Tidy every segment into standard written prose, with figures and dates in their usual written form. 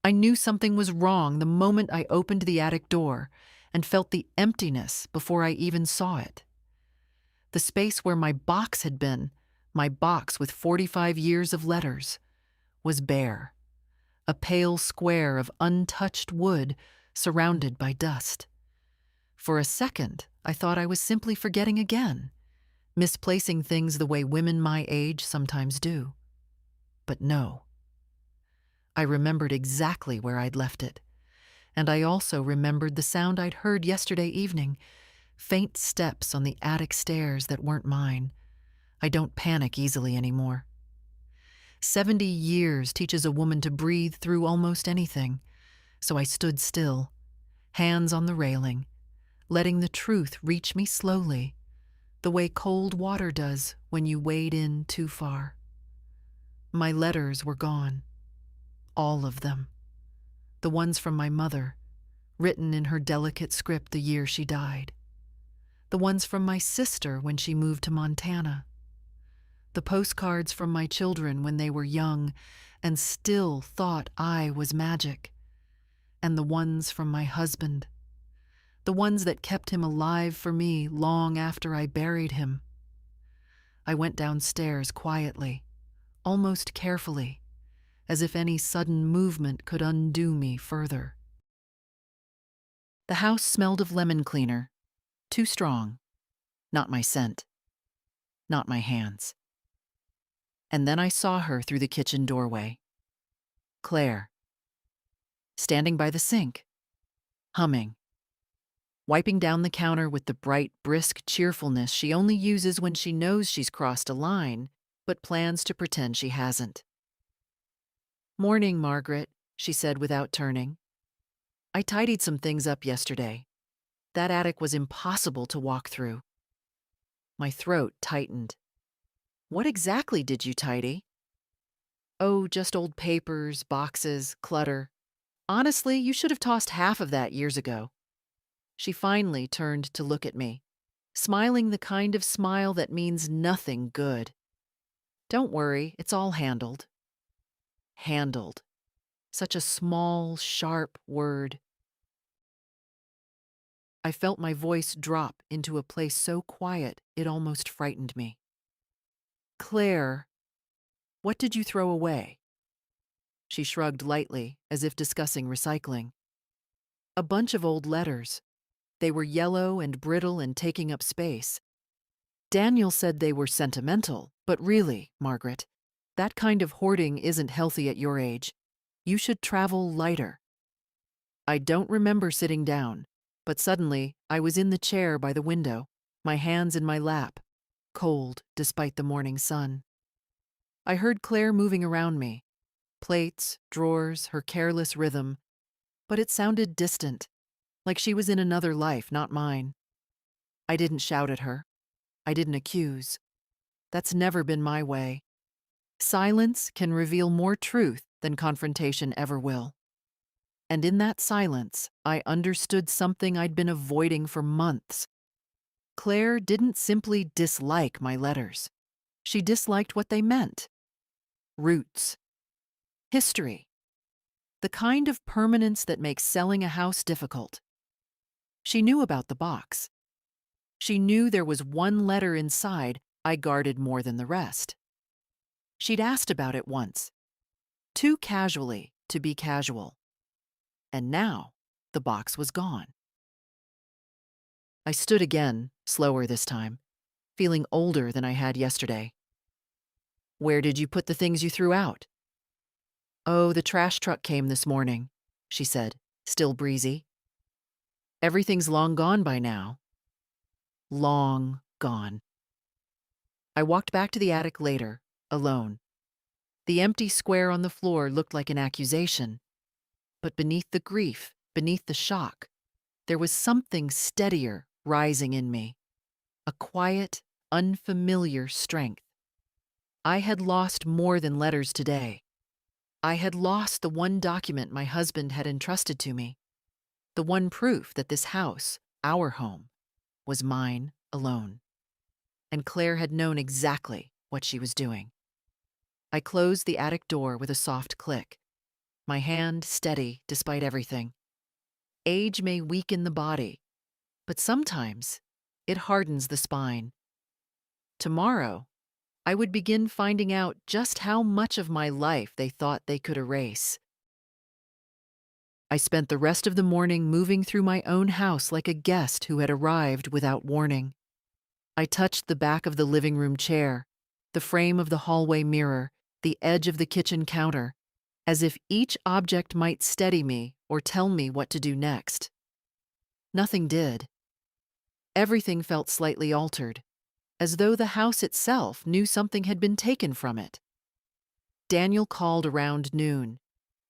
I knew something was wrong the moment I opened the attic door and felt the emptiness before I even saw it. The space where my box had been, my box with 45 years of letters, was bare, a pale square of untouched wood surrounded by dust. For a second, I thought I was simply forgetting again, misplacing things the way women my age sometimes do. But no. I remembered exactly where I'd left it, and I also remembered the sound I'd heard yesterday evening, faint steps on the attic stairs that weren't mine. I don't panic easily anymore. 70 years teaches a woman to breathe through almost anything, so I stood still, hands on the railing, letting the truth reach me slowly, the way cold water does when you wade in too far. My letters were gone. All of them. The ones from my mother, written in her delicate script the year she died. The ones from my sister when she moved to Montana. The postcards from my children when they were young and still thought I was magic. And the ones from my husband. The ones that kept him alive for me long after I buried him. I went downstairs quietly, almost carefully, as if any sudden movement could undo me further. The house smelled of lemon cleaner, too strong. Not my scent. Not my hands. And then I saw her through the kitchen doorway. Claire. Standing by the sink. Humming. Wiping down the counter with the bright, brisk cheerfulness she only uses when she knows she's crossed a line, but plans to pretend she hasn't. "Morning, Margaret," she said without turning. "I tidied some things up yesterday. That attic was impossible to walk through." My throat tightened. "What exactly did you tidy?" "Oh, just old papers, boxes, clutter. Honestly, you should have tossed half of that years ago." She finally turned to look at me, smiling the kind of smile that means nothing good. "Don't worry, it's all handled." Handled. Such a small, sharp word. I felt my voice drop into a place so quiet it almost frightened me. "Claire, what did you throw away?" She shrugged lightly, as if discussing recycling. "A bunch of old letters. They were yellow and brittle and taking up space. Daniel said they were sentimental, but really, Margaret, that kind of hoarding isn't healthy at your age. You should travel lighter." I don't remember sitting down, but suddenly I was in the chair by the window, my hands in my lap, cold despite the morning sun. I heard Claire moving around me, plates, drawers, her careless rhythm, but it sounded distant, like she was in another life, not mine. I didn't shout at her. I didn't accuse. That's never been my way. Silence can reveal more truth than confrontation ever will. And in that silence, I understood something I'd been avoiding for months. Claire didn't simply dislike my letters. She disliked what they meant. Roots. History. The kind of permanence that makes selling a house difficult. She knew about the box. She knew there was one letter inside I guarded more than the rest. She'd asked about it once, too casually to be casual. And now the box was gone. I stood again, slower this time, feeling older than I had yesterday. "Where did you put the things you threw out?" "Oh, the trash truck came this morning," she said, still breezy. "Everything's long gone by now." Long gone. I walked back to the attic later, alone. The empty square on the floor looked like an accusation. But beneath the grief, beneath the shock, there was something steadier rising in me. A quiet, unfamiliar strength. I had lost more than letters today. I had lost the one document my husband had entrusted to me. The one proof that this house, our home, was mine alone. And Claire had known exactly what she was doing. I closed the attic door with a soft click. my hand steady despite everything. Age may weaken the body, but sometimes it hardens the spine. Tomorrow, I would begin finding out just how much of my life they thought they could erase. I spent the rest of the morning moving through my own house like a guest who had arrived without warning. I touched the back of the living room chair, the frame of the hallway mirror, the edge of the kitchen counter, as if each object might steady me or tell me what to do next. Nothing did. Everything felt slightly altered, as though the house itself knew something had been taken from it. Daniel called around noon.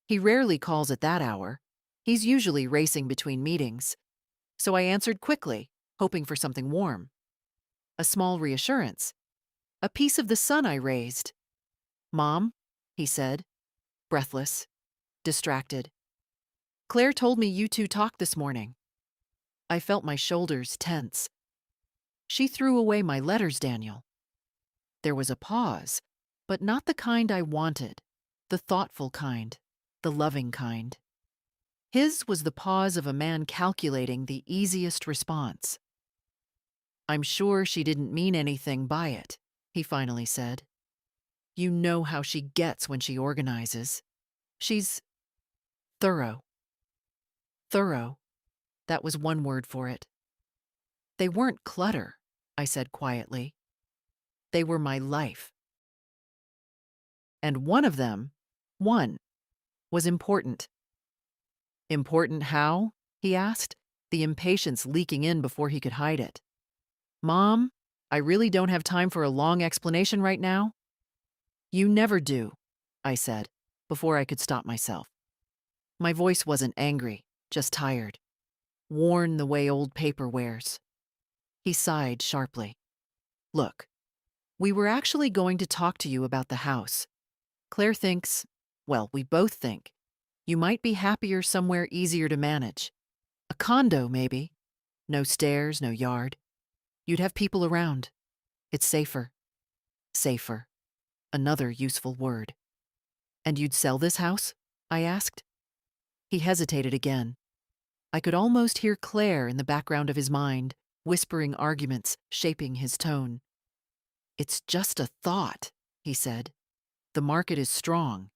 He rarely calls at that hour. He's usually racing between meetings. So I answered quickly, hoping for something warm. A small reassurance. A piece of the sun I raised. "Mom," he said, breathless, distracted. "Claire told me you two talked this morning." I felt my shoulders tense. "She threw away my letters, Daniel." There was a pause, but not the kind I wanted, the thoughtful kind, the loving kind. His was the pause of a man calculating the easiest response. "I'm sure she didn't mean anything by it," he finally said. "You know how she gets when she organizes. She's thorough." Thorough. That was one word for it. "They weren't clutter," I said quietly. "They were my life." And one of them, was important. "Important how?" he asked, the impatience leaking in before he could hide it. "Mom, I really don't have time for a long explanation right now." "You never do," I said, before I could stop myself. My voice wasn't angry, just tired, worn the way old paper wears. He sighed sharply. "Look, we were actually going to talk to you about the house. Claire thinks, well, we both think, you might be happier somewhere easier to manage. A condo, maybe. No stairs, no yard. You'd have people around. It's safer." Safer. Another useful word. "And you'd sell this house?" I asked. He hesitated again. I could almost hear Claire in the background of his mind, whispering arguments, shaping his tone. "It's just a thought," he said. "The market is strong,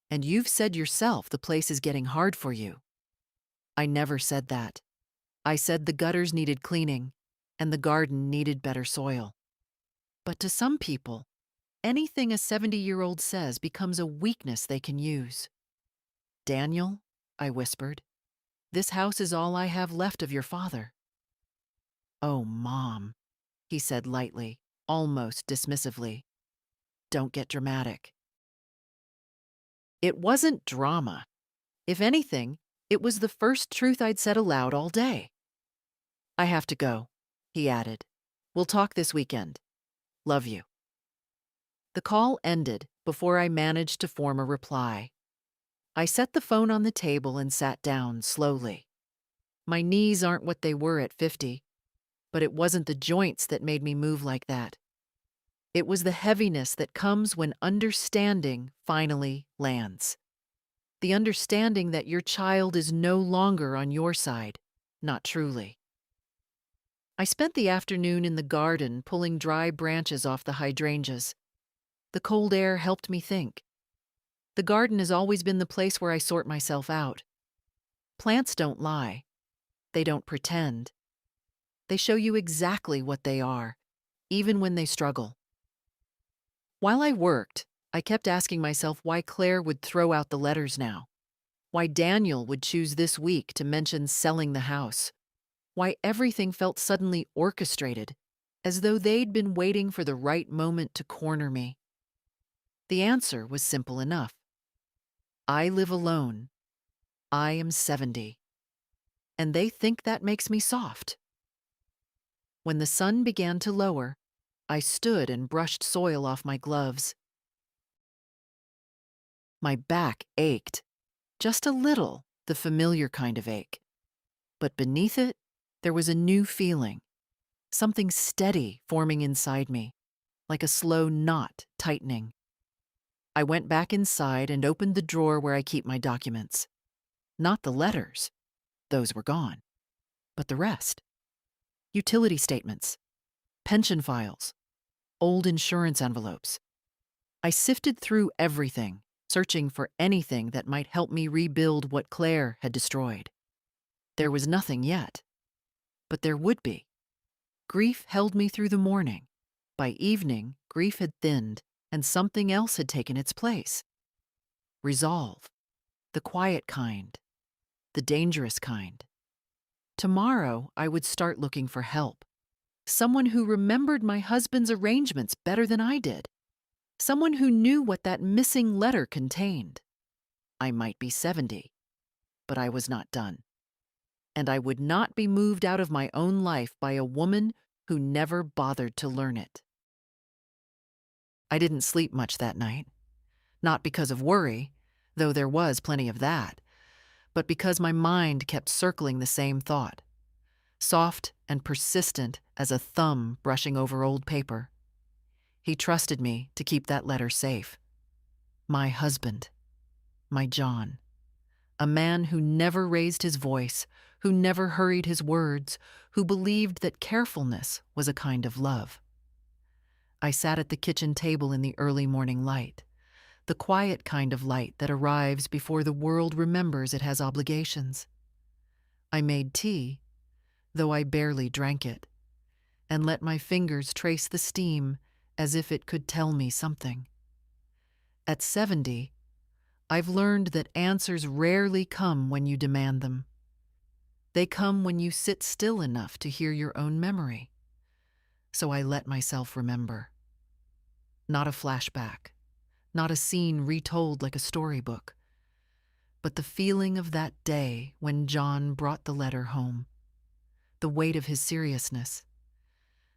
and you've said yourself the place is getting hard for you." I never said that. I said the gutters needed cleaning, and the garden needed better soil. But to some people, anything a 70-year-old says becomes a weakness they can use. "Daniel," I whispered, "this house is all I have left of your father." "Oh, Mom," he said lightly, almost dismissively. "Don't get dramatic." It wasn't drama. If anything, it was the first truth I'd said aloud all day. "I have to go," he added. "We'll talk this weekend. Love you." The call ended before I managed to form a reply. I set the phone on the table and sat down slowly. My knees aren't what they were at 50, but it wasn't the joints that made me move like that. It was the heaviness that comes when understanding finally lands. The understanding that your child is no longer on your side, not truly. I spent the afternoon in the garden pulling dry branches off the hydrangeas. The cold air helped me think. The garden has always been the place where I sort myself out. Plants don't lie. They don't pretend. They show you exactly what they are, even when they struggle. While I worked, I kept asking myself why Claire would throw out the letters now, why Daniel would choose this week to mention selling the house, why everything felt suddenly orchestrated, as though they'd been waiting for the right moment to corner me. The answer was simple enough. I live alone. I am 70. And they think that makes me soft. When the sun began to lower, I stood and brushed soil off my gloves. My back ached, just a little, the familiar kind of ache. But beneath it, there was a new feeling, something steady forming inside me, like a slow knot tightening. I went back inside and opened the drawer where I keep my documents. Not the letters, those were gone, but the rest. Utility statements, pension files, old insurance envelopes. I sifted through everything, searching for anything that might help me rebuild what Claire had destroyed. There was nothing yet, but there would be. Grief held me through the morning. By evening, grief had thinned, and something else had taken its place. Resolve. The quiet kind. The dangerous kind. Tomorrow, I would start looking for help. Someone who remembered my husband's arrangements better than I did. Someone who knew what that missing letter contained. I might be 70, but I was not done. And I would not be moved out of my own life by a woman who never bothered to learn it. I didn't sleep much that night. Not because of worry, though there was plenty of that, but because my mind kept circling the same thought, soft and persistent as a thumb brushing over old paper. He trusted me to keep that letter safe. My husband, my John, a man who never raised his voice, who never hurried his words, who believed that carefulness was a kind of love. I sat at the kitchen table in the early morning light, the quiet kind of light that arrives before the world remembers it has obligations. I made tea, though I barely drank it, and let my fingers trace the steam as if it could tell me something. At 70, I've learned that answers rarely come when you demand them. They come when you sit still enough to hear your own memory. So I let myself remember. Not a flashback, not a scene retold like a storybook, but the feeling of that day when John brought the letter home, the weight of his seriousness,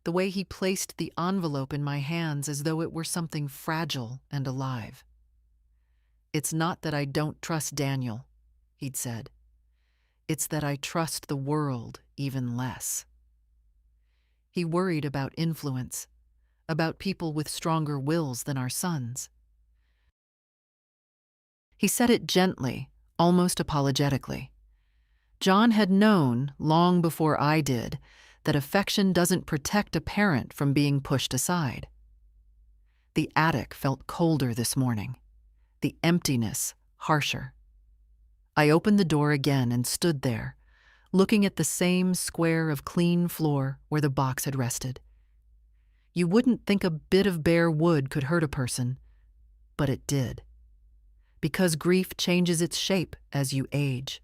the way he placed the envelope in my hands as though it were something fragile and alive. "It's not that I don't trust Daniel," he'd said. "It's that I trust the world even less." He worried about influence, about people with stronger wills than our sons. He said it gently, almost apologetically. John had known, long before I did, that affection doesn't protect a parent from being pushed aside. The attic felt colder this morning, the emptiness harsher. I opened the door again and stood there, looking at the same square of clean floor where the box had rested. You wouldn't think a bit of bare wood could hurt a person, but it did. Because grief changes its shape as you age,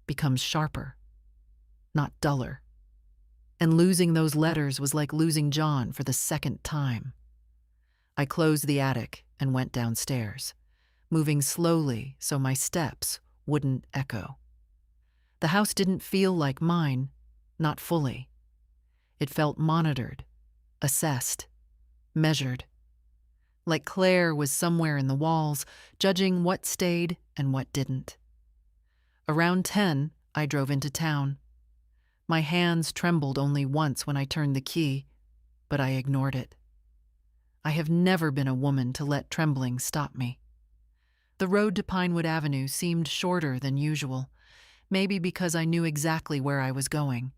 becomes sharper, not duller. And losing those letters was like losing John for the second time. I closed the attic and went downstairs, moving slowly so my steps wouldn't echo. The house didn't feel like mine, not fully. It felt monitored, assessed, measured. Like Claire was somewhere in the walls, judging what stayed and what didn't. Around 10, I drove into town. My hands trembled only once when I turned the key, but I ignored it. I have never been a woman to let trembling stop me. The road to Pinewood Avenue seemed shorter than usual, maybe because I knew exactly where I was going,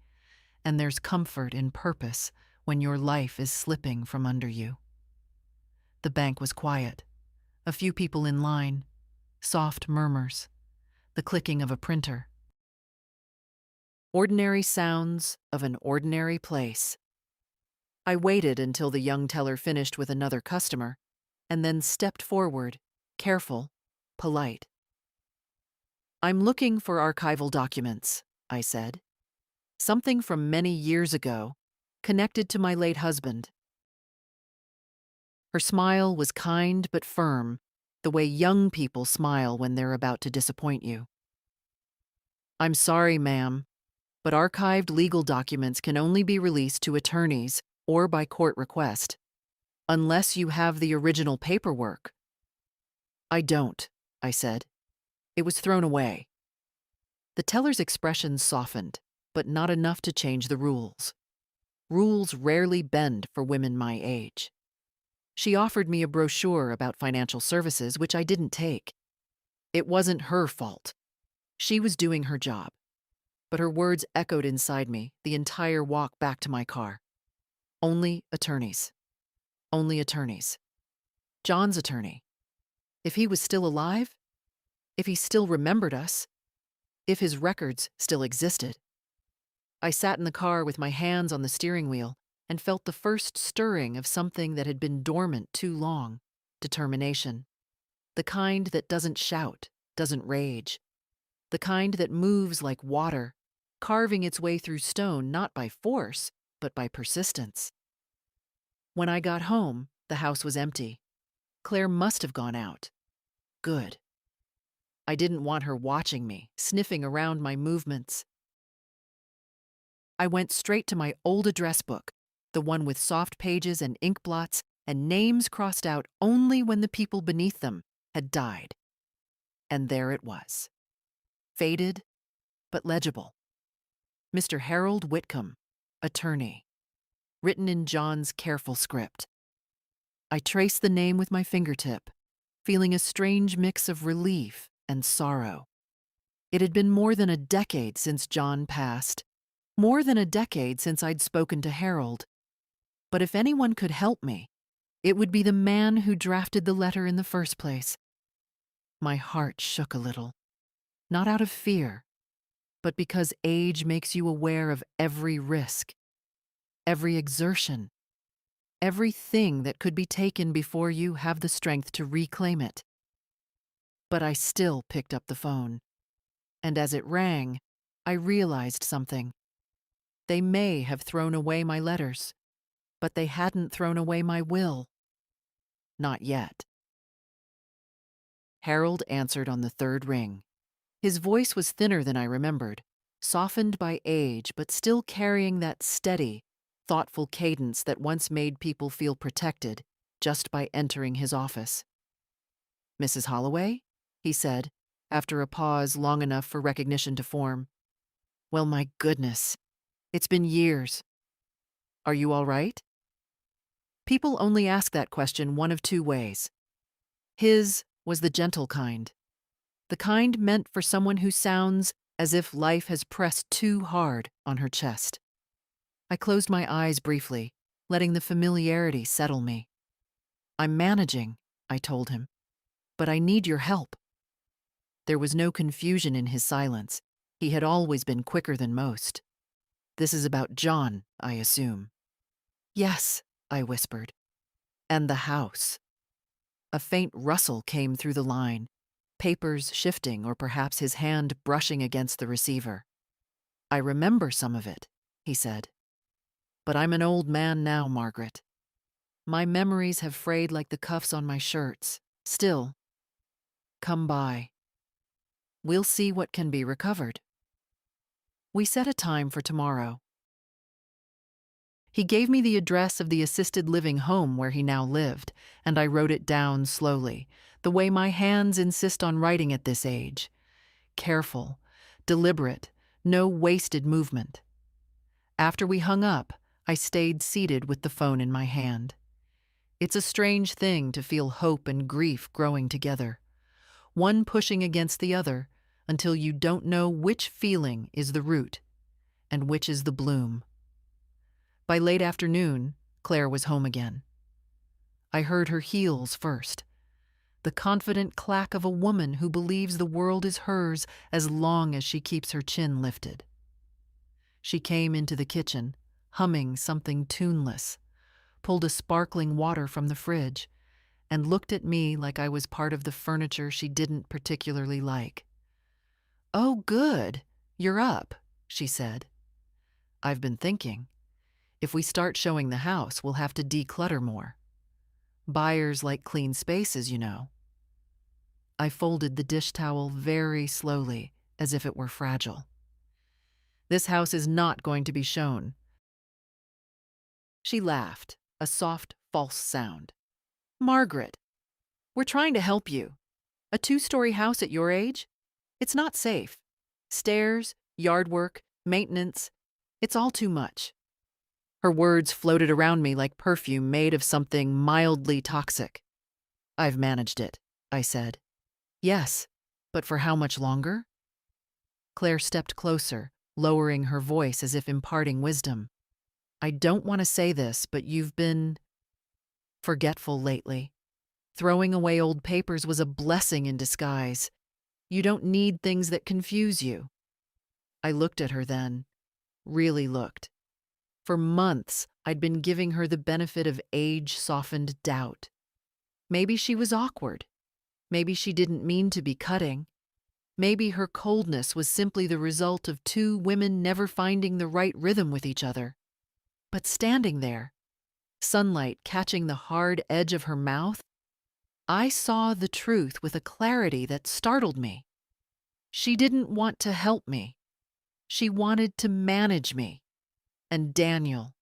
and there's comfort in purpose when your life is slipping from under you. The bank was quiet, a few people in line, soft murmurs, the clicking of a printer. Ordinary sounds of an ordinary place. I waited until the young teller finished with another customer, and then stepped forward, careful, polite. "I'm looking for archival documents," I said. "Something from many years ago, connected to my late husband." Her smile was kind but firm, the way young people smile when they're about to disappoint you. "I'm sorry, ma'am, but archived legal documents can only be released to attorneys or by court request, unless you have the original paperwork." "I don't," I said. "It was thrown away." The teller's expression softened, but not enough to change the rules. Rules rarely bend for women my age. She offered me a brochure about financial services, which I didn't take. It wasn't her fault. She was doing her job. But her words echoed inside me the entire walk back to my car. Only attorneys. Only attorneys. John's attorney. If he was still alive, if he still remembered us, if his records still existed. I sat in the car with my hands on the steering wheel and felt the first stirring of something that had been dormant too long: determination. The kind that doesn't shout, doesn't rage. The kind that moves like water, carving its way through stone not by force, but by persistence. When I got home, the house was empty. Claire must have gone out. Good. I didn't want her watching me, sniffing around my movements. I went straight to my old address book, the one with soft pages and ink blots and names crossed out only when the people beneath them had died. And there it was. Faded, but legible. Mr. Harold Whitcomb, attorney. Written in John's careful script. I traced the name with my fingertip, feeling a strange mix of relief and sorrow. It had been more than a decade since John passed, more than a decade since I'd spoken to Harold. But if anyone could help me, it would be the man who drafted the letter in the first place. My heart shook a little, not out of fear, but because age makes you aware of every risk, every exertion, everything that could be taken before you have the strength to reclaim it. But I still picked up the phone, and as it rang, I realized something. They may have thrown away my letters, but they hadn't thrown away my will. Not yet. Harold answered on the third ring. His voice was thinner than I remembered, softened by age, but still carrying that steady, thoughtful cadence that once made people feel protected just by entering his office. "Mrs. Holloway?" he said, after a pause long enough for recognition to form. "Well, my goodness. It's been years. Are you all right?" People only ask that question one of two ways. His was the gentle kind. The kind meant for someone who sounds as if life has pressed too hard on her chest. I closed my eyes briefly, letting the familiarity settle me. "I'm managing," I told him, "but I need your help." There was no confusion in his silence. He had always been quicker than most. "This is about John, I assume." "Yes," I whispered. "And the house." A faint rustle came through the line, papers shifting or perhaps his hand brushing against the receiver. "I remember some of it," he said. "But I'm an old man now, Margaret. My memories have frayed like the cuffs on my shirts. Still, come by. We'll see what can be recovered." We set a time for tomorrow. He gave me the address of the assisted living home where he now lived, and I wrote it down slowly, the way my hands insist on writing at this age. Careful, deliberate, no wasted movement. After we hung up, I stayed seated with the phone in my hand. It's a strange thing to feel hope and grief growing together, one pushing against the other until you don't know which feeling is the root and which is the bloom. By late afternoon, Claire was home again. I heard her heels first, the confident clack of a woman who believes the world is hers as long as she keeps her chin lifted. She came into the kitchen, humming something tuneless, pulled a sparkling water from the fridge, and looked at me like I was part of the furniture she didn't particularly like. "Oh, good. You're up," she said. "I've been thinking. If we start showing the house, we'll have to declutter more. Buyers like clean spaces, you know." I folded the dish towel very slowly, as if it were fragile. "This house is not going to be shown." She laughed, a soft, false sound. "Margaret, we're trying to help you. A 2-story house at your age? It's not safe. Stairs, yard work, maintenance, it's all too much." Her words floated around me like perfume made of something mildly toxic. "I've managed it," I said. "Yes, but for how much longer?" Claire stepped closer, lowering her voice as if imparting wisdom. "I don't want to say this, but you've been forgetful lately. Throwing away old papers was a blessing in disguise. You don't need things that confuse you." I looked at her then, really looked. For months, I'd been giving her the benefit of age-softened doubt. Maybe she was awkward. Maybe she didn't mean to be cutting. Maybe her coldness was simply the result of two women never finding the right rhythm with each other. But standing there, sunlight catching the hard edge of her mouth, I saw the truth with a clarity that startled me. She didn't want to help me. She wanted to manage me. And Daniel,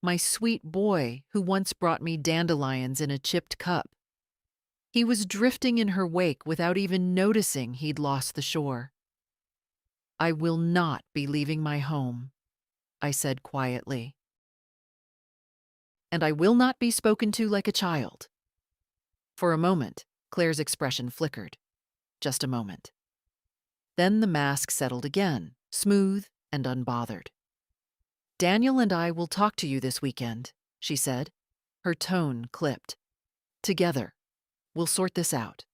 my sweet boy who once brought me dandelions in a chipped cup, he was drifting in her wake without even noticing he'd lost the shore. "I will not be leaving my home," I said quietly. "And I will not be spoken to like a child." For a moment, Claire's expression flickered. Just a moment. Then the mask settled again, smooth and unbothered. "Daniel and I will talk to you this weekend," she said. Her tone clipped. "Together. We'll sort this out."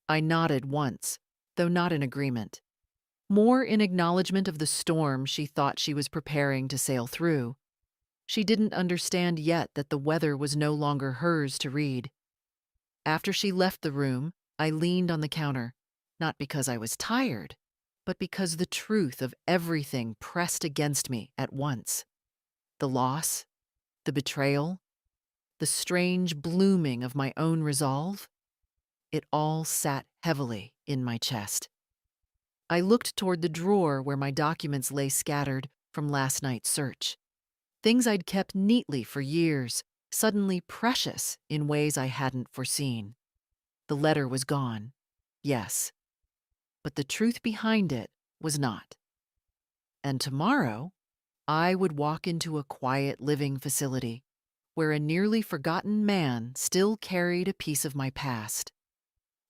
I nodded once, though not in agreement. More in acknowledgement of the storm she thought she was preparing to sail through. She didn't understand yet that the weather was no longer hers to read. After she left the room, I leaned on the counter, not because I was tired, but because the truth of everything pressed against me at once. The loss, the betrayal, the strange blooming of my own resolve, it all sat heavily in my chest. I looked toward the drawer where my documents lay scattered from last night's search. Things I'd kept neatly for years, suddenly precious in ways I hadn't foreseen. The letter was gone, yes, but the truth behind it was not. And tomorrow, I would walk into a quiet living facility where a nearly forgotten man still carried a piece of my past,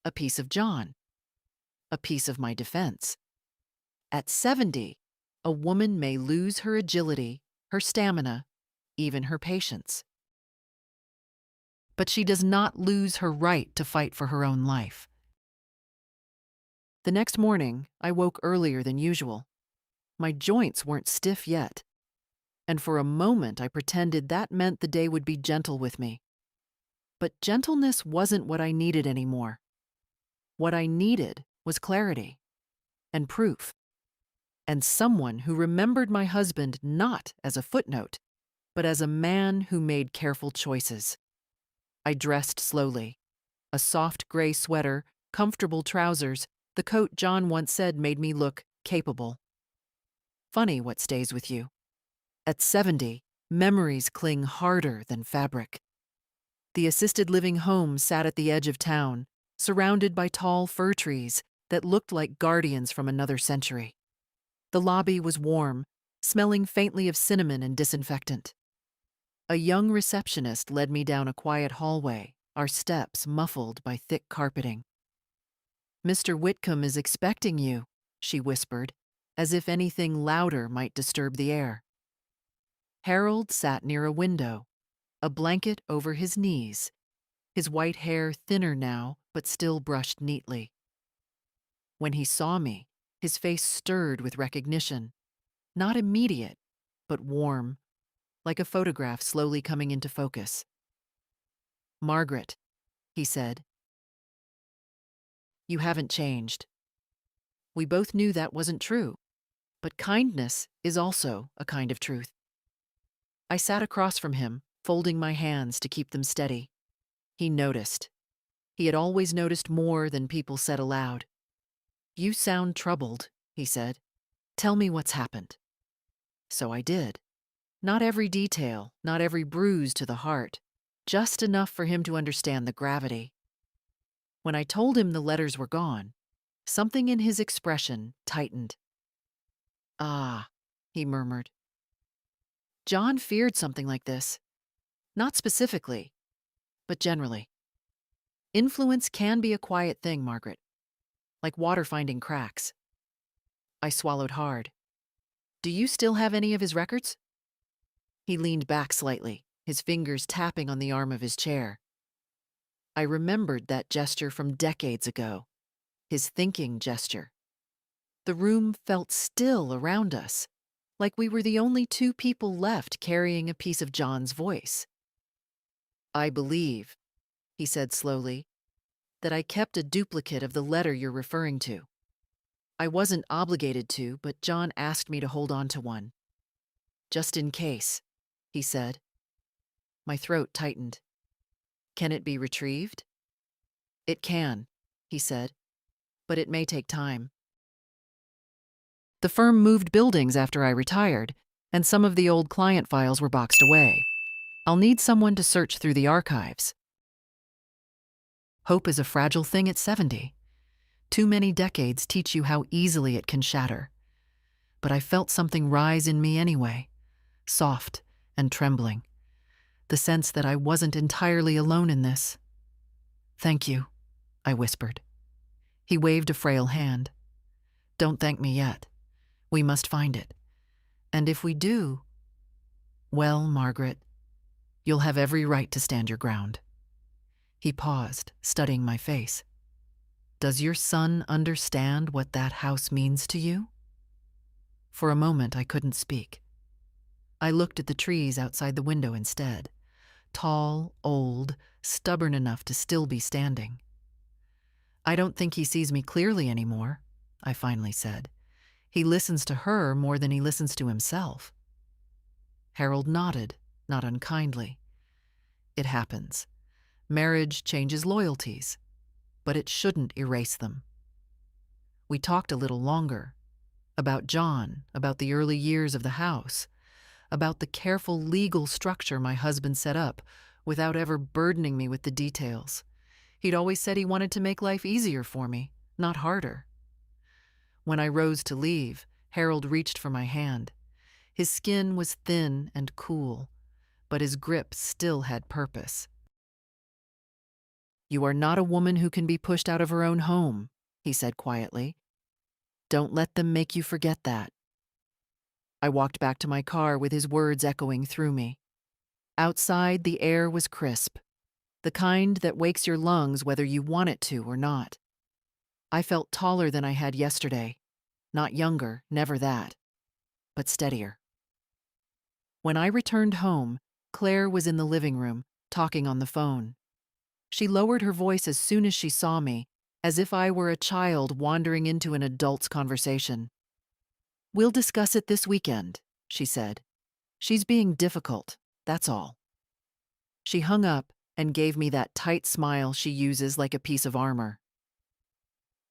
a piece of John, a piece of my defense. At 70, a woman may lose her agility, her stamina, even her patience. But she does not lose her right to fight for her own life. The next morning, I woke earlier than usual. My joints weren't stiff yet, and for a moment I pretended that meant the day would be gentle with me. But gentleness wasn't what I needed anymore. What I needed was clarity and proof, and someone who remembered my husband not as a footnote, but as a man who made careful choices. I dressed slowly. A soft gray sweater, comfortable trousers, the coat John once said made me look capable. Funny what stays with you. At 70, memories cling harder than fabric. The assisted living home sat at the edge of town, surrounded by tall fir trees that looked like guardians from another century. The lobby was warm, smelling faintly of cinnamon and disinfectant. A young receptionist led me down a quiet hallway, our steps muffled by thick carpeting. "Mr. Whitcomb is expecting you," she whispered, as if anything louder might disturb the air. Harold sat near a window, a blanket over his knees, his white hair thinner now, but still brushed neatly. When he saw me, his face stirred with recognition, not immediate, but warm, like a photograph slowly coming into focus. "Margaret," he said, "you haven't changed." We both knew that wasn't true, but kindness is also a kind of truth. I sat across from him, folding my hands to keep them steady. He noticed. He had always noticed more than people said aloud. "You sound troubled," he said. "Tell me what's happened." So I did. Not every detail, not every bruise to the heart, just enough for him to understand the gravity. When I told him the letters were gone, something in his expression tightened. "Ah," he murmured. John feared something like this. Not specifically, but generally. Influence can be a quiet thing, Margaret, like water finding cracks. I swallowed hard. Do you still have any of his records? He leaned back slightly, his fingers tapping on the arm of his chair. I remembered that gesture from decades ago, his thinking gesture. The room felt still around us, like we were the only two people left carrying a piece of John's voice. I believe, he said slowly, that I kept a duplicate of the letter you're referring to. I wasn't obligated to, but John asked me to hold on to one. Just in case, he said. My throat tightened. Can it be retrieved? It can, he said, but it may take time. The firm moved buildings after I retired, and some of the old client files were boxed away. I'll need someone to search through the archives. Hope is a fragile thing at 70. Too many decades teach you how easily it can shatter. But I felt something rise in me anyway, soft and trembling. The sense that I wasn't entirely alone in this. Thank you, I whispered. He waved a frail hand. Don't thank me yet. We must find it. And if we do, well, Margaret, you'll have every right to stand your ground. He paused, studying my face. Does your son understand what that house means to you? For a moment, I couldn't speak. I looked at the trees outside the window instead. Tall, old, stubborn enough to still be standing. I don't think he sees me clearly anymore, I finally said. He listens to her more than he listens to himself. Harold nodded, not unkindly. It happens. Marriage changes loyalties, but it shouldn't erase them. We talked a little longer. About John, about the early years of the house, about the careful legal structure my husband set up without ever burdening me with the details. He'd always said he wanted to make life easier for me, not harder. When I rose to leave, Harold reached for my hand. His skin was thin and cool, but his grip still had purpose. You are not a woman who can be pushed out of her own home, he said quietly. Don't let them make you forget that. I walked back to my car with his words echoing through me. Outside, the air was crisp, the kind that wakes your lungs whether you want it to or not. I felt taller than I had yesterday. Not younger, never that, but steadier. When I returned home, Claire was in the living room, talking on the phone. She lowered her voice as soon as she saw me, as if I were a child wandering into an adult's conversation. We'll discuss it this weekend, she said. She's being difficult, that's all. She hung up and gave me that tight smile she uses like a piece of armor.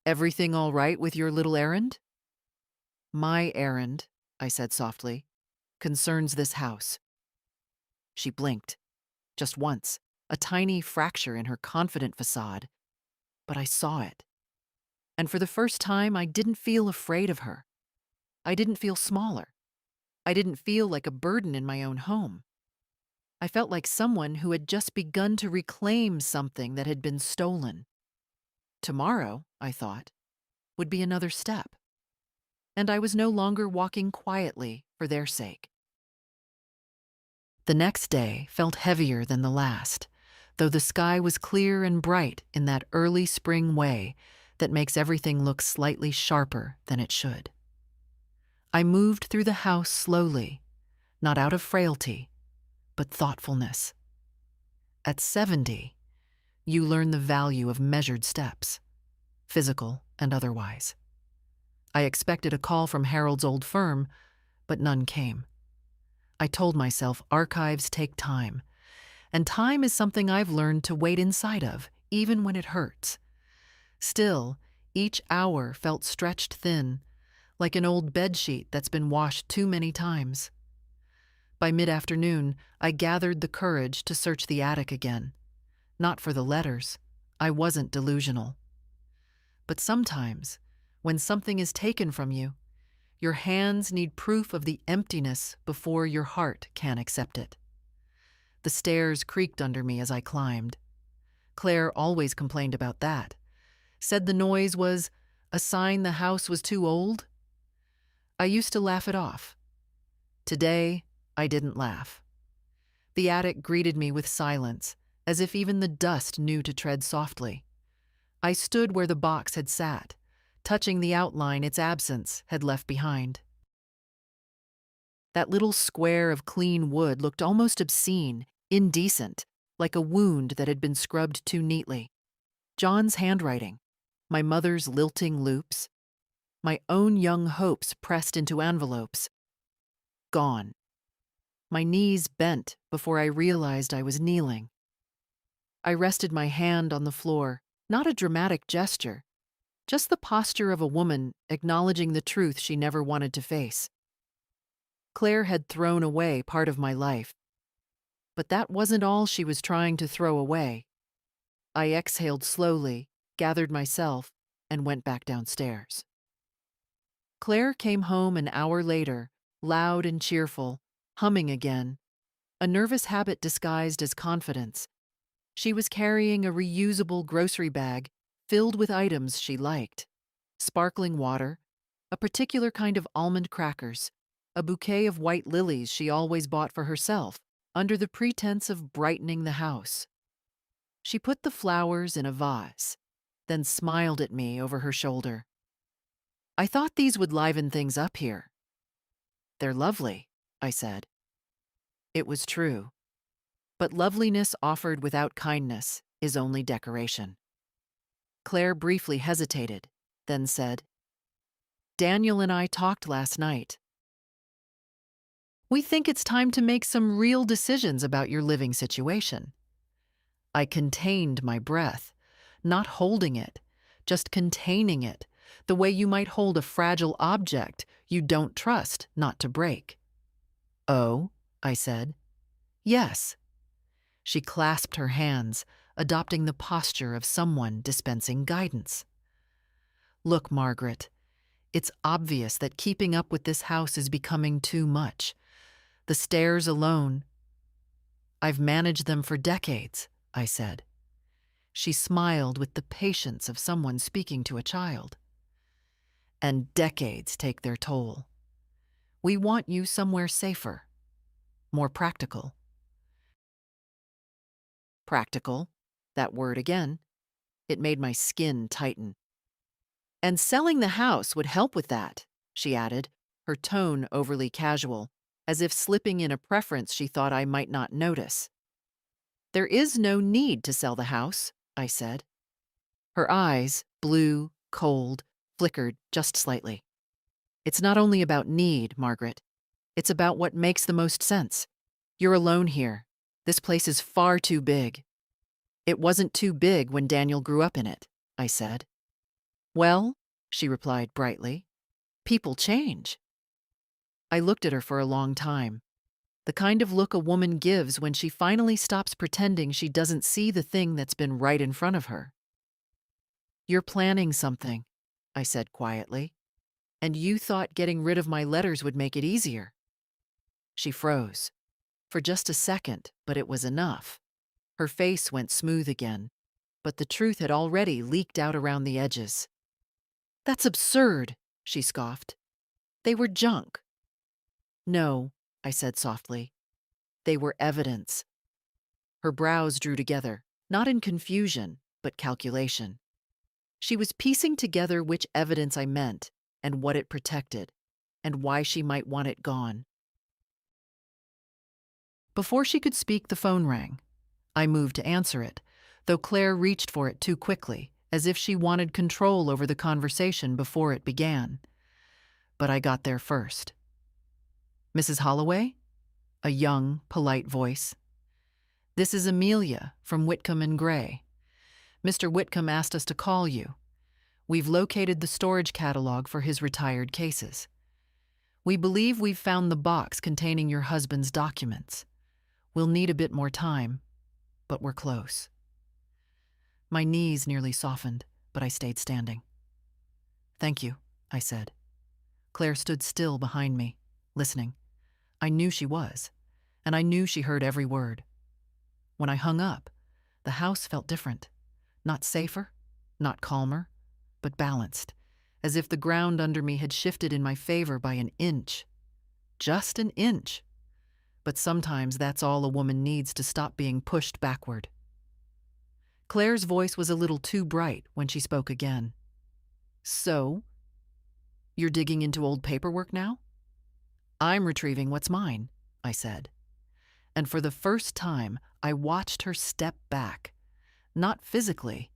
Everything all right with your little errand? My errand, I said softly, concerns this house. She blinked. Just once, a tiny fracture in her confident facade. But I saw it. And for the first time, I didn't feel afraid of her. I didn't feel smaller. I didn't feel like a burden in my own home. I felt like someone who had just begun to reclaim something that had been stolen. Tomorrow, I thought, would be another step. And I was no longer walking quietly for their sake. The next day felt heavier than the last, though the sky was clear and bright in that early spring way that makes everything look slightly sharper than it should. I moved through the house slowly, not out of frailty, but thoughtfulness. At 70, you learn the value of measured steps, physical and otherwise. I expected a call from Harold's old firm, but none came. I told myself archives take time, and time is something I've learned to wait inside of, even when it hurts. Still, each hour felt stretched thin, like an old bedsheet that's been washed too many times. By mid-afternoon, I gathered the courage to search the attic again. Not for the letters. I wasn't delusional. But sometimes, when something is taken from you, Your hands need proof of the emptiness before your heart can accept it. The stairs creaked under me as I climbed. Claire always complained about that. Said the noise was a sign the house was too old. I used to laugh it off. Today, I didn't laugh. The attic greeted me with silence, as if even the dust knew to tread softly. I stood where the box had sat, touching the outline its absence had left behind. That little square of clean wood looked almost obscene, indecent, like a wound that had been scrubbed too neatly. John's handwriting, my mother's lilting loops, my own young hopes pressed into envelopes. Gone. My knees bent before I realized I was kneeling. I rested my hand on the floor, not a dramatic gesture, just the posture of a woman acknowledging the truth she never wanted to face. Claire had thrown away part of my life, but that wasn't all she was trying to throw away. I exhaled slowly, gathered myself, and went back downstairs. Claire came home an hour later, loud and cheerful, humming again, a nervous habit disguised as confidence. She was carrying a reusable grocery bag filled with items she liked: sparkling water, a particular kind of almond crackers, a bouquet of white lilies she always bought for herself, under the pretense of brightening the house. She put the flowers in a vase, then smiled at me over her shoulder. I thought these would liven things up here. They're lovely, I said. It was true. But loveliness offered without kindness is only decoration. Claire briefly hesitated, then said, Daniel and I talked last night. We think it's time to make some real decisions about your living situation. I contained my breath, not holding it, just containing it, the way you might hold a fragile object you don't trust not to break. Oh, I said. Yes. She clasped her hands, adopting the posture of someone dispensing guidance. Look, Margaret, it's obvious that keeping up with this house is becoming too much. The stairs alone. I've managed them for decades, I said. She smiled with the patience of someone speaking to a child. And decades take their toll. We want you somewhere safer, more practical. Practical, that word again. It made my skin tighten. And selling the house would help with that, she added, her tone overly casual, as if slipping in a preference she thought I might not notice. There is no need to sell the house, I said. Her eyes, blue, cold, flickered just slightly. It's not only about need, Margaret. It's about what makes the most sense. You're alone here. This place is far too big. It wasn't too big when Daniel grew up in it, I said. Well, she replied brightly, people change. I looked at her for a long time, the kind of look a woman gives when she finally stops pretending she doesn't see the thing that's been right in front of her. You're planning something, I said quietly, and you thought getting rid of my letters would make it easier. She froze. For just a second, but it was enough. Her face went smooth again, but the truth had already leaked out around the edges. That's absurd, she scoffed. They were junk. No, I said softly. They were evidence. Her brows drew together, not in confusion, but calculation. She was piecing together which evidence I meant, and what it protected, and why she might want it gone. Before she could speak, the phone rang. I moved to answer it, though Claire reached for it too quickly, as if she wanted control over the conversation before it began. But I got there first. Mrs. Holloway? A young, polite voice. This is Amelia from Whitcomb and Gray. Mr. Whitcomb asked us to call you. We've located the storage catalog for his retired cases. We believe we've found the box containing your husband's documents. We'll need a bit more time, but we're close. My knees nearly softened, but I stayed standing. Thank you, I said. Claire stood still behind me, listening. I knew she was, and I knew she heard every word. When I hung up, the house felt different. Not safer, not calmer, but balanced, as if the ground under me had shifted in my favor by an inch. Just an inch. But sometimes that's all a woman needs to stop being pushed backward. Claire's voice was a little too bright when she spoke again. So, you're digging into old paperwork now? I'm retrieving what's mine, I said. And for the first time, I watched her step back. Not physically,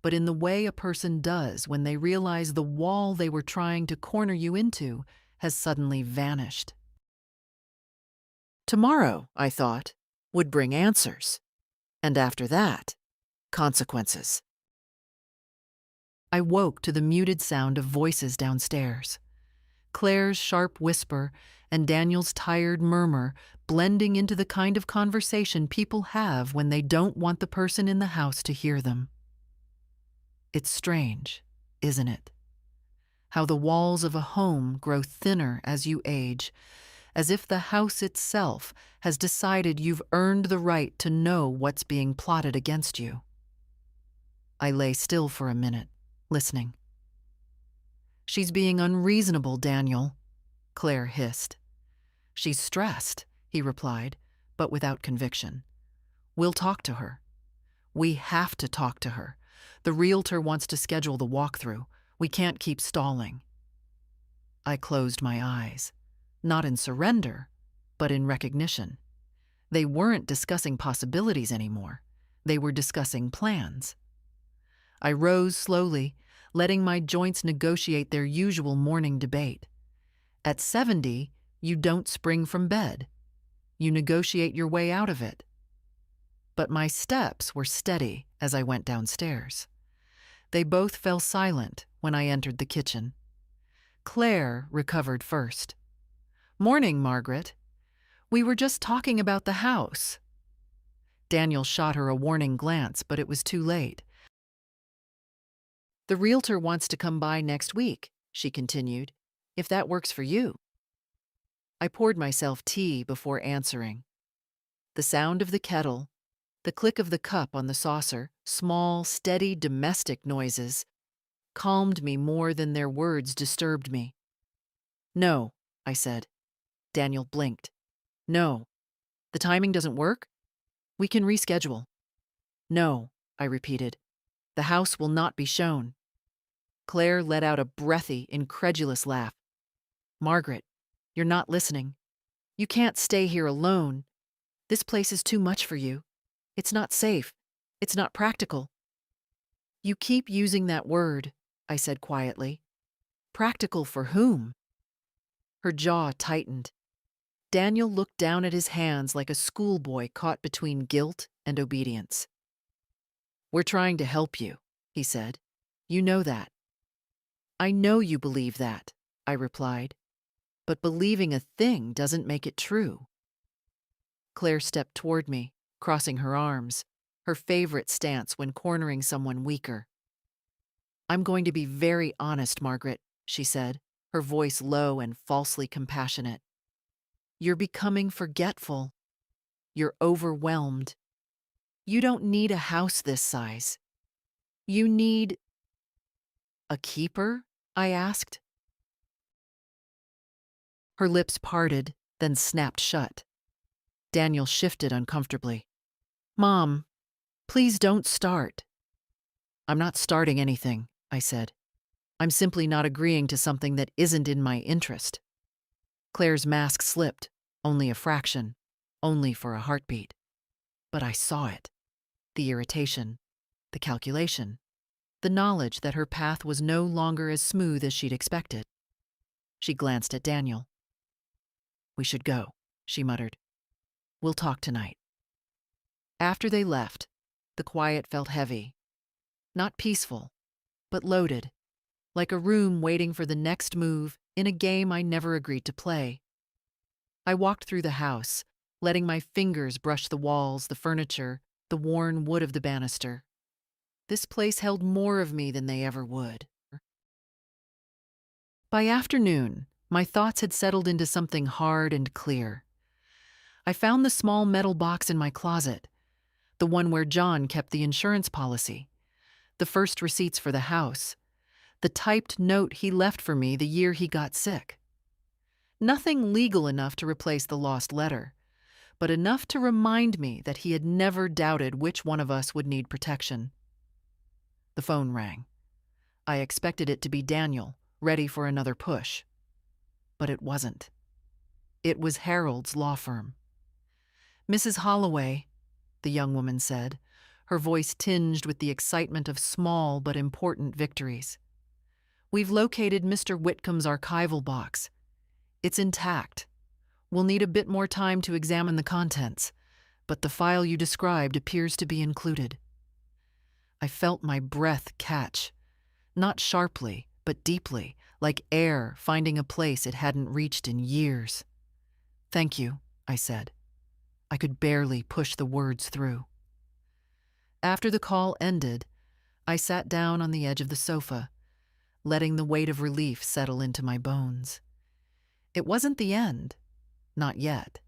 but in the way a person does when they realize the wall they were trying to corner you into has suddenly vanished. Tomorrow, I thought, would bring answers. And after that, consequences. I woke to the muted sound of voices downstairs. Claire's sharp whisper and Daniel's tired murmur blending into the kind of conversation people have when they don't want the person in the house to hear them. It's strange, isn't it? How the walls of a home grow thinner as you age, as if the house itself has decided you've earned the right to know what's being plotted against you. I lay still for a minute, listening. She's being unreasonable, Daniel, Claire hissed. She's stressed, he replied, but without conviction. We'll talk to her. We have to talk to her. The realtor wants to schedule the walkthrough. We can't keep stalling. I closed my eyes, not in surrender, but in recognition. They weren't discussing possibilities anymore. They were discussing plans. I rose slowly, letting my joints negotiate their usual morning debate. At 70, you don't spring from bed. You negotiate your way out of it. But my steps were steady as I went downstairs. They both fell silent when I entered the kitchen. Claire recovered first. Morning, Margaret. We were just talking about the house. Daniel shot her a warning glance, but it was too late. The realtor wants to come by next week, she continued, if that works for you. I poured myself tea before answering. The sound of the kettle, the click of the cup on the saucer, small, steady domestic noises, calmed me more than their words disturbed me. No, I said. Daniel blinked. No. The timing doesn't work? We can reschedule. No, I repeated. The house will not be shown. Claire let out a breathy, incredulous laugh. Margaret, you're not listening. You can't stay here alone. This place is too much for you. It's not safe. It's not practical. You keep using that word, I said quietly. Practical for whom? Her jaw tightened. Daniel looked down at his hands like a schoolboy caught between guilt and obedience. We're trying to help you, he said. You know that. I know you believe that, I replied. But believing a thing doesn't make it true. Claire stepped toward me, crossing her arms, her favorite stance when cornering someone weaker. I'm going to be very honest, Margaret, she said, her voice low and falsely compassionate. You're becoming forgetful. You're overwhelmed. You don't need a house this size. You need... A keeper? I asked. Her lips parted, then snapped shut. Daniel shifted uncomfortably. Mom, please don't start. I'm not starting anything, I said. I'm simply not agreeing to something that isn't in my interest. Claire's mask slipped, only a fraction, only for a heartbeat. But I saw it. The irritation, the calculation, the knowledge that her path was no longer as smooth as she'd expected. She glanced at Daniel. We should go, she muttered. We'll talk tonight. After they left, the quiet felt heavy. Not peaceful, but loaded, like a room waiting for the next move in a game I never agreed to play. I walked through the house, letting my fingers brush the walls, the furniture, the worn wood of the banister. This place held more of me than they ever would. By afternoon, My thoughts had settled into something hard and clear. I found the small metal box in my closet, the one where John kept the insurance policy, the first receipts for the house, the typed note he left for me the year he got sick. Nothing legal enough to replace the lost letter, but enough to remind me that he had never doubted which one of us would need protection. The phone rang. I expected it to be Daniel, ready for another push. But it wasn't. It was Harold's law firm. "Mrs. Holloway," the young woman said, her voice tinged with the excitement of small but important victories. "We've located Mr. Whitcomb's archival box. It's intact. We'll need a bit more time to examine the contents, but the file you described appears to be included." I felt my breath catch, not sharply, but deeply, like air finding a place it hadn't reached in years. "Thank you," I said. I could barely push the words through. After the call ended, I sat down on the edge of the sofa, letting the weight of relief settle into my bones. It wasn't the end, not yet,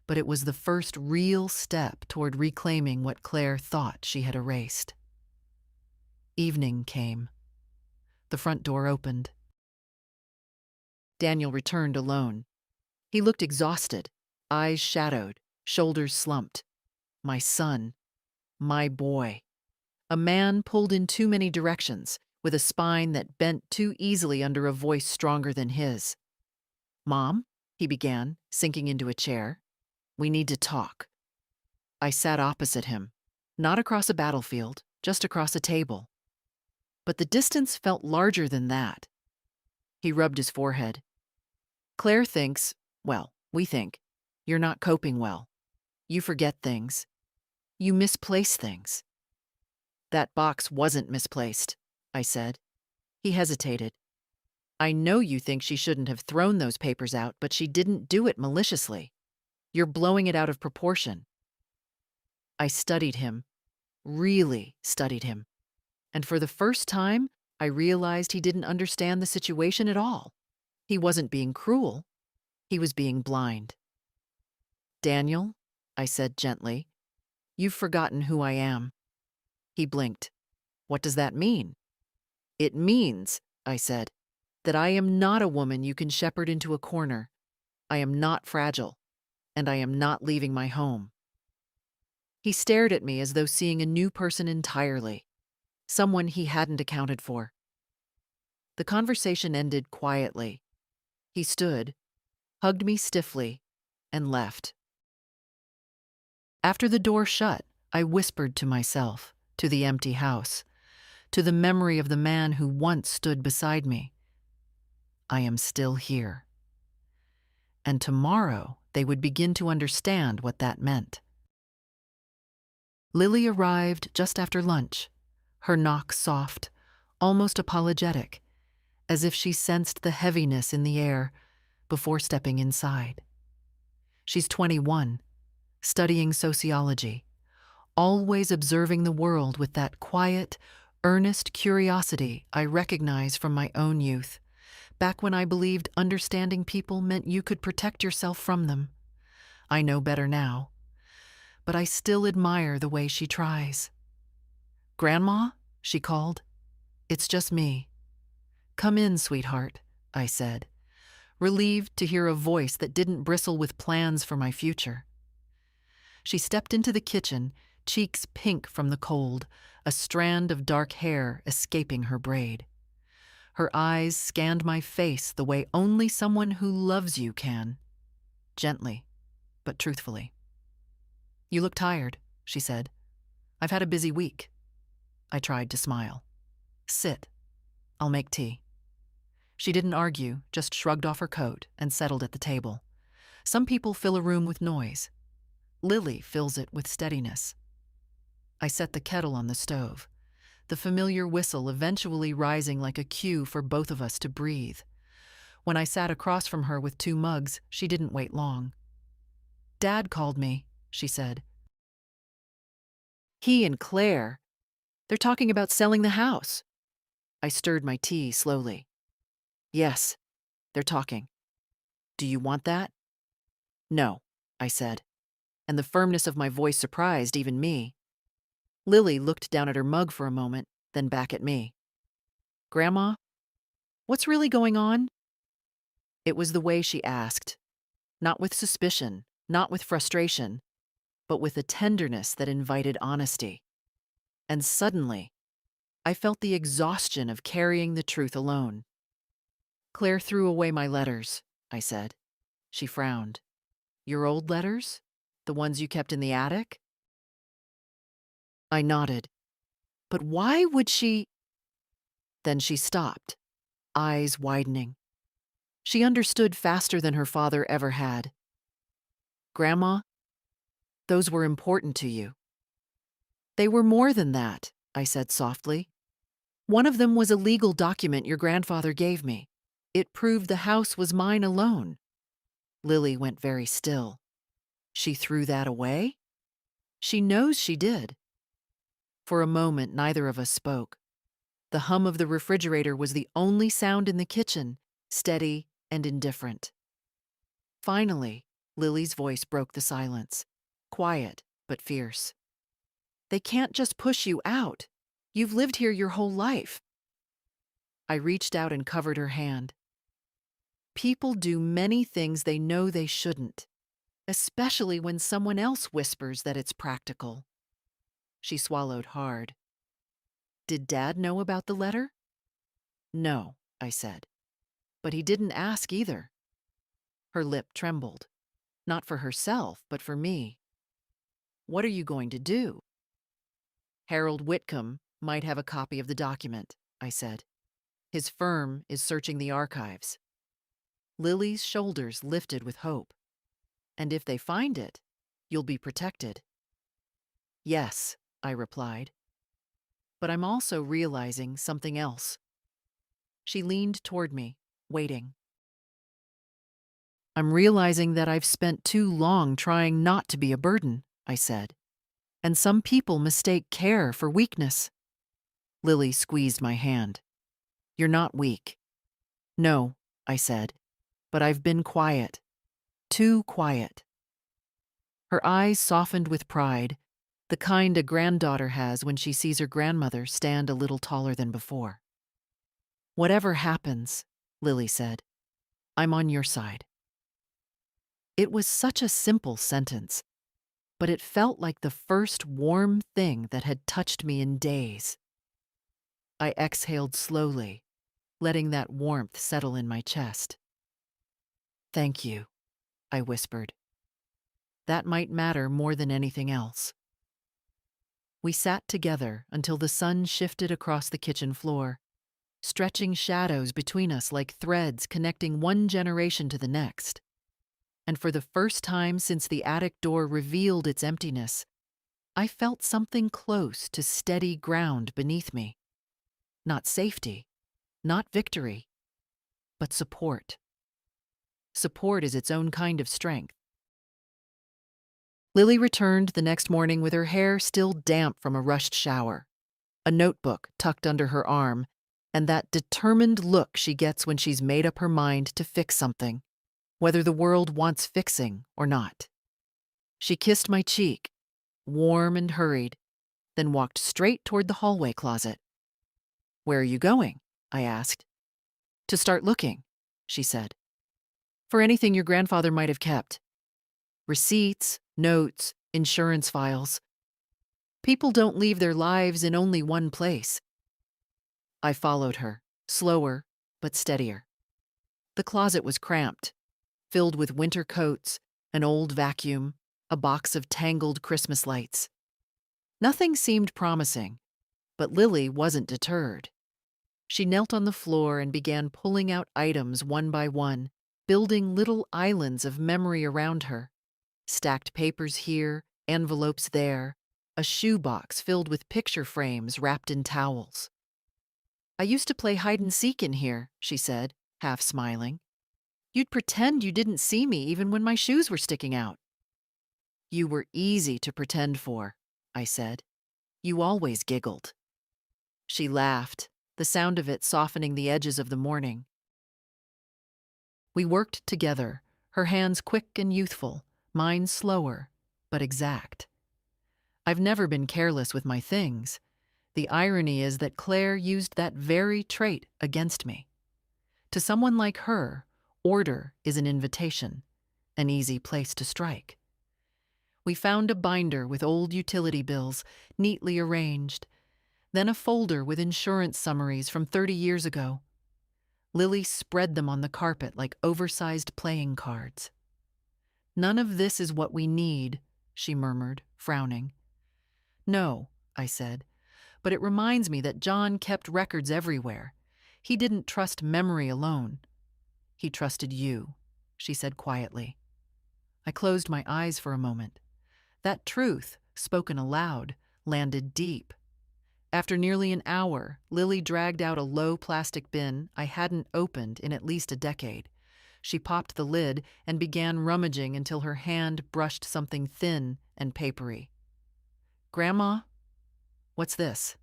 but it was the first real step toward reclaiming what Claire thought she had erased. Evening came. The front door opened. Daniel returned alone. He looked exhausted, eyes shadowed, shoulders slumped. My son. My boy. A man pulled in too many directions, with a spine that bent too easily under a voice stronger than his. "Mom," he began, sinking into a chair. "We need to talk." I sat opposite him, not across a battlefield, just across a table. But the distance felt larger than that. He rubbed his forehead. "Claire thinks, well, we think, you're not coping well. You forget things. You misplace things." "That box wasn't misplaced," I said. He hesitated. "I know you think she shouldn't have thrown those papers out, but she didn't do it maliciously. You're blowing it out of proportion." I studied him, really studied him. And for the first time, I realized he didn't understand the situation at all. He wasn't being cruel. He was being blind. "Daniel," I said gently, "you've forgotten who I am." He blinked. "What does that mean?" "It means," I said, "that I am not a woman you can shepherd into a corner. I am not fragile, and I am not leaving my home." He stared at me as though seeing a new person entirely, someone he hadn't accounted for. The conversation ended quietly. He stood, hugged me stiffly, and left. After the door shut, I whispered to myself, to the empty house, to the memory of the man who once stood beside me. I am still here. And tomorrow they would begin to understand what that meant. Lily arrived just after lunch, her knock soft, almost apologetic, as if she sensed the heaviness in the air before stepping inside. She's 21, studying sociology, always observing the world with that quiet, earnest curiosity I recognize from my own youth, back when I believed understanding people meant you could protect yourself from them. I know better now, but I still admire the way she tries. "Grandma?" she called. "It's just me." "Come in, sweetheart," I said, relieved to hear a voice that didn't bristle with plans for my future. She stepped into the kitchen, cheeks pink from the cold, a strand of dark hair escaping her braid. Her eyes scanned my face the way only someone who loves you can, gently, but truthfully. "You look tired," she said. "I've had a busy week." I tried to smile. "Sit. I'll make tea." She didn't argue, just shrugged off her coat and settled at the table. Some people fill a room with noise. Lily fills it with steadiness. I set the kettle on the stove, the familiar whistle eventually rising like a cue for both of us to breathe. When I sat across from her with 2 mugs, she didn't wait long. "Dad called me," she said. "He and Claire, they're talking about selling the house." I stirred my tea slowly. "Yes, They're talking. Do you want that? No, I said, and the firmness of my voice surprised even me. Lily looked down at her mug for a moment, then back at me. Grandma, what's really going on? It was the way she asked, not with suspicion, not with frustration, but with a tenderness that invited honesty. And suddenly, I felt the exhaustion of carrying the truth alone. Claire threw away my letters, I said. She frowned. Your old letters? The ones you kept in the attic? I nodded. But why would she? Then she stopped, eyes widening. She understood faster than her father ever had. Grandma, those were important to you. They were more than that, I said softly. One of them was a legal document your grandfather gave me. It proved the house was mine alone. Lily went very still. She threw that away? She knows she did. For a moment, neither of us spoke. The hum of the refrigerator was the only sound in the kitchen, steady and indifferent. Finally, Lily's voice broke the silence, quiet but fierce. They can't just push you out. You've lived here your whole life. I reached out and covered her hand. People do many things they know they shouldn't, especially when someone else whispers that it's practical. She swallowed hard. Did Dad know about the letter? No, I said. But he didn't ask either. Her lip trembled. Not for herself, but for me. What are you going to do? Harold Whitcomb might have a copy of the document, I said. His firm is searching the archives. Lily's shoulders lifted with hope. And if they find it, you'll be protected. Yes, I replied. But I'm also realizing something else. She leaned toward me, waiting. I'm realizing that I've spent too long trying not to be a burden, I said. And some people mistake care for weakness. Lily squeezed my hand. You're not weak. No, I said, but I've been quiet. Too quiet. Her eyes softened with pride, the kind a granddaughter has when she sees her grandmother stand a little taller than before. Whatever happens, Lily said, I'm on your side. It was such a simple sentence, but it felt like the first warm thing that had touched me in days. I exhaled slowly, letting that warmth settle in my chest. Thank you, I whispered. That might matter more than anything else. We sat together until the sun shifted across the kitchen floor, stretching shadows between us like threads connecting one generation to the next. And for the first time since the attic door revealed its emptiness, I felt something close to steady ground beneath me. Not safety, not victory, but support. Support is its own kind of strength. Lily returned the next morning with her hair still damp from a rushed shower, a notebook tucked under her arm, and that determined look she gets when she's made up her mind to fix something, whether the world wants fixing or not. She kissed my cheek, warm and hurried, then walked straight toward the hallway closet. Where are you going? I asked. To start looking, she said. For anything your grandfather might have kept. Receipts, notes, insurance files. People don't leave their lives in only one place. I followed her, slower but steadier. The closet was cramped, filled with winter coats, an old vacuum, a box of tangled Christmas lights. Nothing seemed promising, but Lily wasn't deterred. She knelt on the floor and began pulling out items one by one, building little islands of memory around her. Stacked papers here, envelopes there, a shoebox filled with picture frames wrapped in towels. I used to play hide and seek in here, she said, half smiling. You'd pretend you didn't see me even when my shoes were sticking out. You were easy to pretend for, I said. You always giggled. She laughed, the sound of it softening the edges of the morning. We worked together, her hands quick and youthful, mine slower, but exact. I've never been careless with my things. The irony is that Claire used that very trait against me. To someone like her, order is an invitation, an easy place to strike. We found a binder with old utility bills, neatly arranged, then a folder with insurance summaries from 30 years ago. Lily spread them on the carpet like oversized playing cards. "None of this is what we need," she murmured, frowning. "No," I said, "but it reminds me that John kept records everywhere. He didn't trust memory alone. He trusted you," she said quietly. I closed my eyes for a moment. That truth, spoken aloud, landed deep. After nearly an hour, Lily dragged out a low plastic bin I hadn't opened in at least a decade. She popped the lid and began rummaging until her hand brushed something thin and papery. "Grandma, what's this?"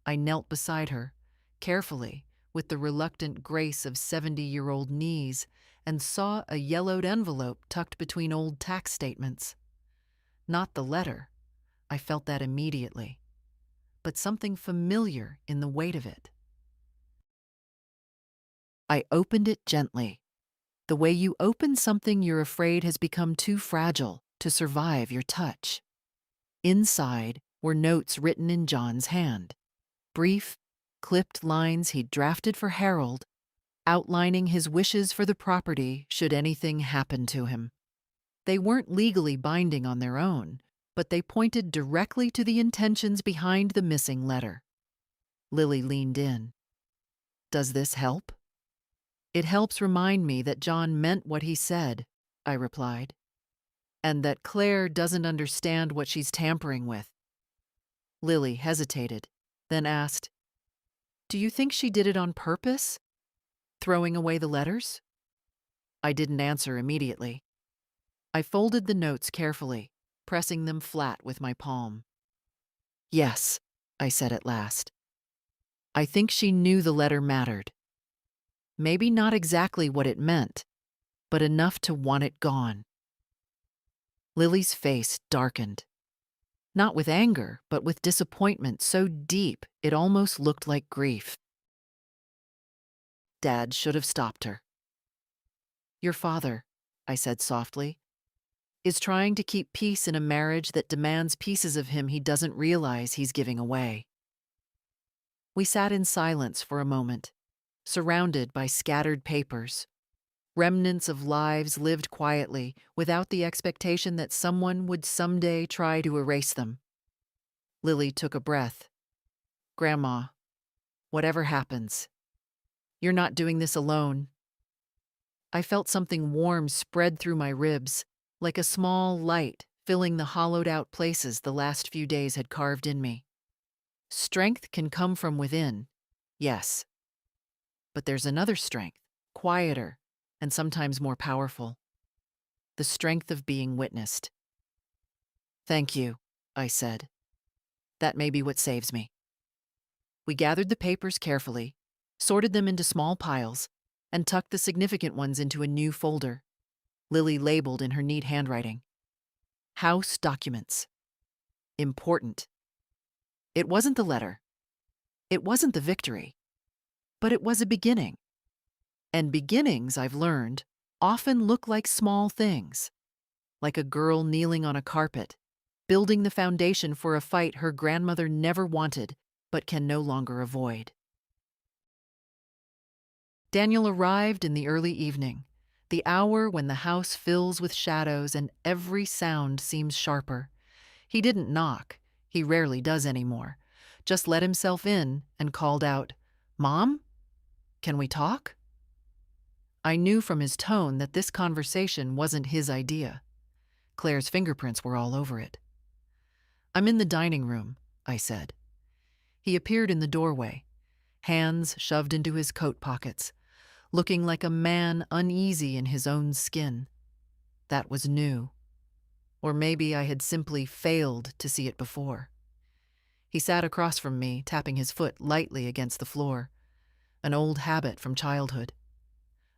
I knelt beside her, carefully, with the reluctant grace of 70-year-old knees, and saw a yellowed envelope tucked between old tax statements. Not the letter. I felt that immediately. But something familiar in the weight of it. I opened it gently, the way you open something you're afraid has become too fragile to survive your touch. Inside were notes written in John's hand, brief, clipped lines he'd drafted for Harold, outlining his wishes for the property should anything happen to him. They weren't legally binding on their own, but they pointed directly to the intentions behind the missing letter. Lily leaned in. "Does this help?" "It helps remind me that John meant what he said," I replied, "and that Claire doesn't understand what she's tampering with." Lily hesitated, then asked, "Do you think she did it on purpose? Throwing away the letters?" I didn't answer immediately. I folded the notes carefully, pressing them flat with my palm. "Yes," I said at last. "I think she knew the letter mattered. Maybe not exactly what it meant, but enough to want it gone." Lily's face darkened. Not with anger, but with disappointment so deep it almost looked like grief. Dad should have stopped her. "Your father," I said softly, "is trying to keep peace in a marriage that demands pieces of him he doesn't realize he's giving away." We sat in silence for a moment, surrounded by scattered papers, remnants of lives lived quietly without the expectation that someone would someday try to erase them. Lily took a breath. "Grandma, whatever happens, you're not doing this alone." I felt something warm spread through my ribs, like a small light filling the hollowed-out places the last few days had carved in me. Strength can come from within, yes. But there's another strength, quieter and sometimes more powerful. The strength of being witnessed. "Thank you," I said. "That may be what saves me." We gathered the papers carefully, sorted them into small piles, and tucked the significant ones into a new folder. Lily labeled in her neat handwriting. "House documents. Important." It wasn't the letter. It wasn't the victory. But it was a beginning. And beginnings, I've learned, often look like small things. Like a girl kneeling on a carpet, building the foundation for a fight her grandmother never wanted, but can no longer avoid. Daniel arrived in the early evening, the hour when the house fills with shadows and every sound seems sharper. He didn't knock. He rarely does anymore. Just let himself in and called out, "Mom? Can we talk?" I knew from his tone that this conversation wasn't his idea. Claire's fingerprints were all over it. "I'm in the dining room," I said. He appeared in the doorway, hands shoved into his coat pockets, looking like a man uneasy in his own skin. That was new. Or maybe I had simply failed to see it before. He sat across from me, tapping his foot lightly against the floor, an old habit from childhood.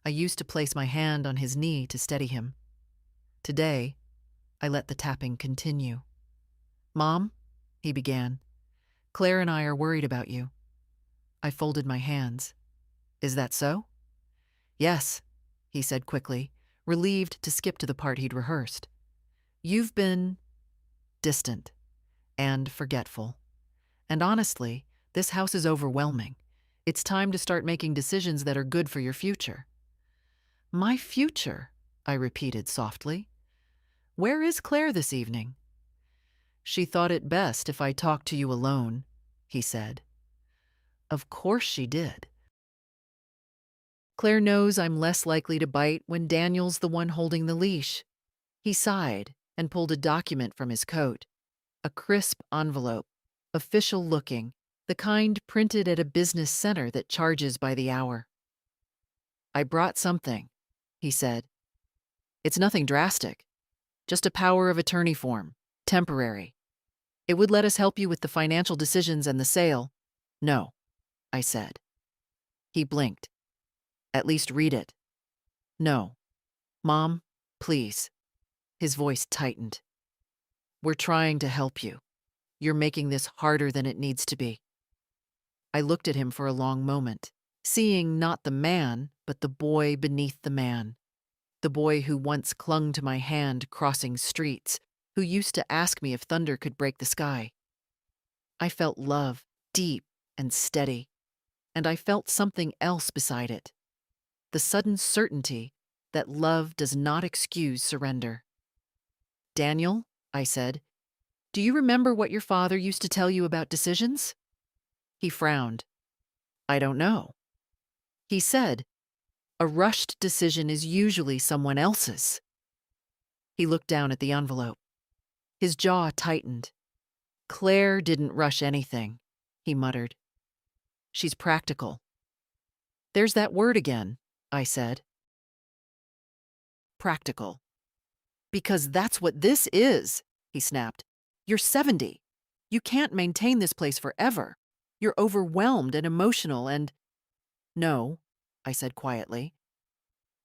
I used to place my hand on his knee to steady him. Today, I let the tapping continue. "Mom," he began, "Claire and I are worried about you." I folded my hands. "Is that so?" "Yes," he said quickly, relieved to skip to the part he'd rehearsed. "You've been distant and forgetful. And honestly, this house is overwhelming. It's time to start making decisions that are good for your future." "My future?" I repeated softly. "Where is Claire this evening?" "She thought it best if I talked to you alone," he said. Of course she did. Claire knows I'm less likely to bite when Daniel's the one holding the leash. He sighed and pulled a document from his coat. A crisp envelope, official looking, the kind printed at a business center that charges by the hour. "I brought something," he said. "It's nothing drastic. Just a power of attorney form. Temporary. It would let us help you with the financial decisions and the sale." "No," I said. He blinked. "At least read it." "No. Mom, please." His voice tightened. "We're trying to help you. You're making this harder than it needs to be." I looked at him for a long moment, seeing not the man, but the boy beneath the man. The boy who once clung to my hand crossing streets, who used to ask me if thunder could break the sky. I felt love, deep and steady, and I felt something else beside it. The sudden certainty that love does not excuse surrender. "Daniel," I said, "do you remember what your father used to tell you about decisions?" He frowned. "I don't know." He said, "A rushed decision is usually someone else's." He looked down at the envelope. His jaw tightened. "Claire didn't rush anything," he muttered. "She's practical." "There's that word again," I said. "Practical." "Because that's what this is," he snapped. "You're 70. You can't maintain this place forever. You're overwhelmed and emotional and—" "No," I said quietly.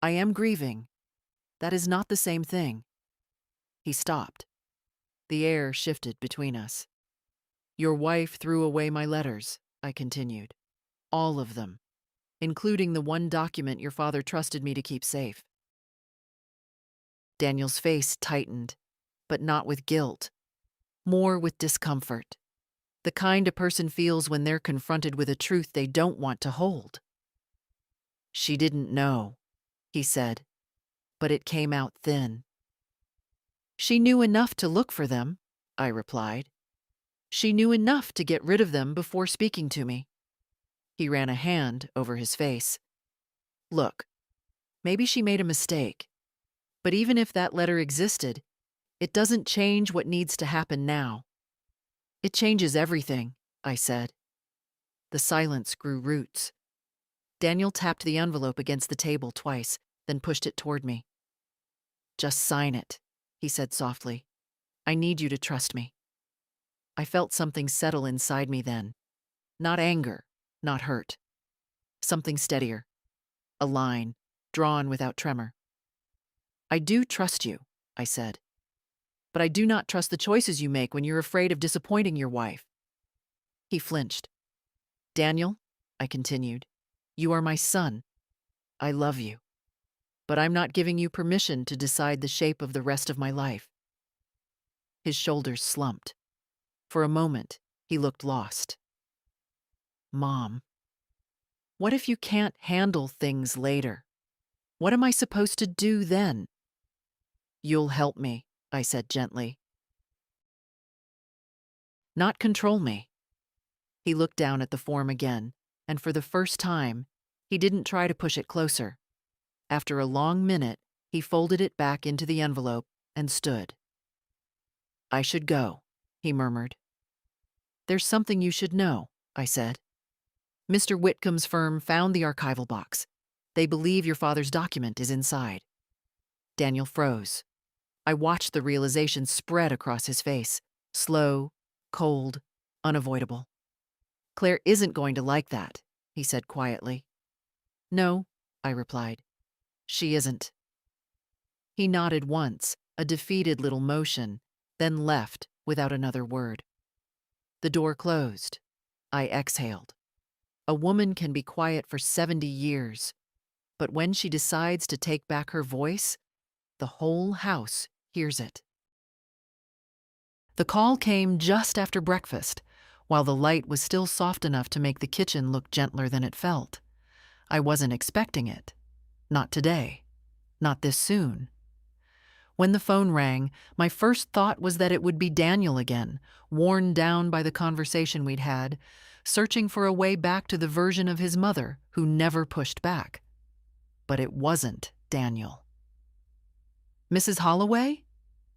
"I am grieving. That is not the same thing." He stopped. The air shifted between us. "Your wife threw away my letters," I continued. "All of them, including the one document your father trusted me to keep safe." Daniel's face tightened, but not with guilt, more with discomfort. The kind a person feels when they're confronted with a truth they don't want to hold. "She didn't know," he said, but it came out thin. "She knew enough to look for them," I replied. "She knew enough to get rid of them before speaking to me." He ran a hand over his face. "Look, maybe she made a mistake. But even if that letter existed, it doesn't change what needs to happen now." "It changes everything," I said. The silence grew roots. Daniel tapped the envelope against the table twice, then pushed it toward me. "Just sign it," he said softly. "I need you to trust me." I felt something settle inside me then. Not anger, not hurt. Something steadier. A line, drawn without tremor. "I do trust you," I said. "But I do not trust the choices you make when you're afraid of disappointing your wife." He flinched. "Daniel," I continued, "you are my son. I love you. But I'm not giving you permission to decide the shape of the rest of my life." His shoulders slumped. For a moment, he looked lost. "Mom, what if you can't handle things later? What am I supposed to do then?" "You'll help me," I said gently. "Not control me." He looked down at the form again, and for the first time, he didn't try to push it closer. After a long minute, he folded it back into the envelope and stood. "I should go," he murmured. "There's something you should know," I said. "Mr. Whitcomb's firm found the archival box. They believe your father's document is inside." Daniel froze. I watched the realization spread across his face. Slow, cold, unavoidable. "Claire isn't going to like that," he said quietly. "No," I replied. She isn't. He nodded once, a defeated little motion, then left without another word. The door closed. I exhaled. A woman can be quiet for 70 years, but when she decides to take back her voice, the whole house hears it. The call came just after breakfast, while the light was still soft enough to make the kitchen look gentler than it felt. I wasn't expecting it. Not today. Not this soon. When the phone rang, my first thought was that it would be Daniel again, worn down by the conversation we'd had, searching for a way back to the version of his mother who never pushed back. But it wasn't Daniel. Mrs. Holloway?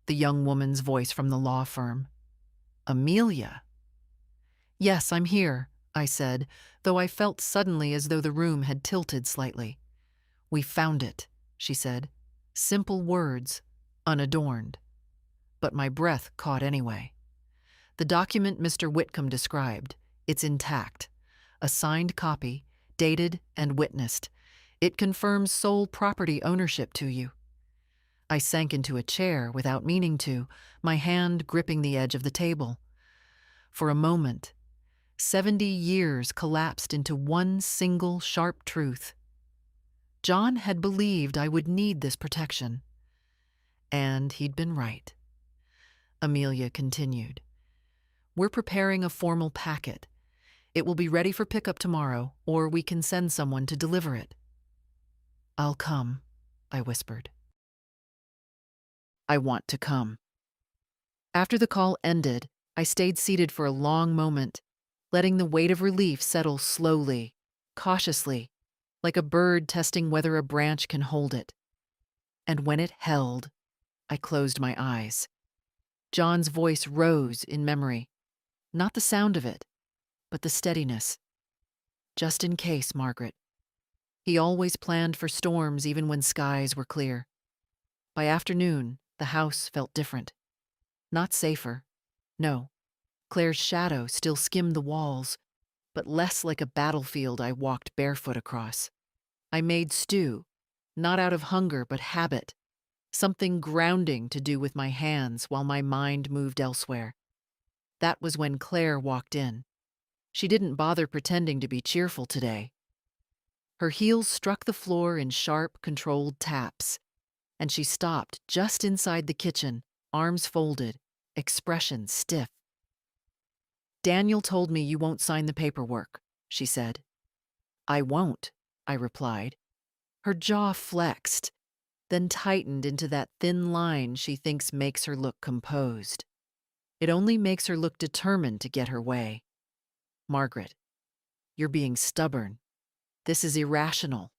The young woman's voice from the law firm. Amelia. Yes, I'm here, I said, though I felt suddenly as though the room had tilted slightly. We found it, she said. Simple words, unadorned. But my breath caught anyway. The document Mr. Whitcomb described, it's intact. A signed copy, dated and witnessed. It confirms sole property ownership to you. I sank into a chair without meaning to, my hand gripping the edge of the table. For a moment, 70 years collapsed into one single sharp truth. John had believed I would need this protection. And he'd been right. Amelia continued. We're preparing a formal packet. It will be ready for pickup tomorrow, or we can send someone to deliver it. I'll come, I whispered. I want to come. After the call ended, I stayed seated for a long moment, letting the weight of relief settle slowly, cautiously, like a bird testing whether a branch can hold it. And when it held, I closed my eyes. John's voice rose in memory. Not the sound of it, but the steadiness. Just in case, Margaret. He always planned for storms even when skies were clear. By afternoon, the house felt different. Not safer. No. Claire's shadow still skimmed the walls, but less like a battlefield I walked barefoot across. I made stew, not out of hunger but habit, something grounding to do with my hands while my mind moved elsewhere. That was when Claire walked in. She didn't bother pretending to be cheerful today. Her heels struck the floor in sharp, controlled taps, and she stopped just inside the kitchen, arms folded, expression stiff. Daniel told me you won't sign the paperwork, she said. I won't, I replied. Her jaw flexed, then tightened into that thin line she thinks makes her look composed. It only makes her look determined to get her way. Margaret, you're being stubborn. This is irrational.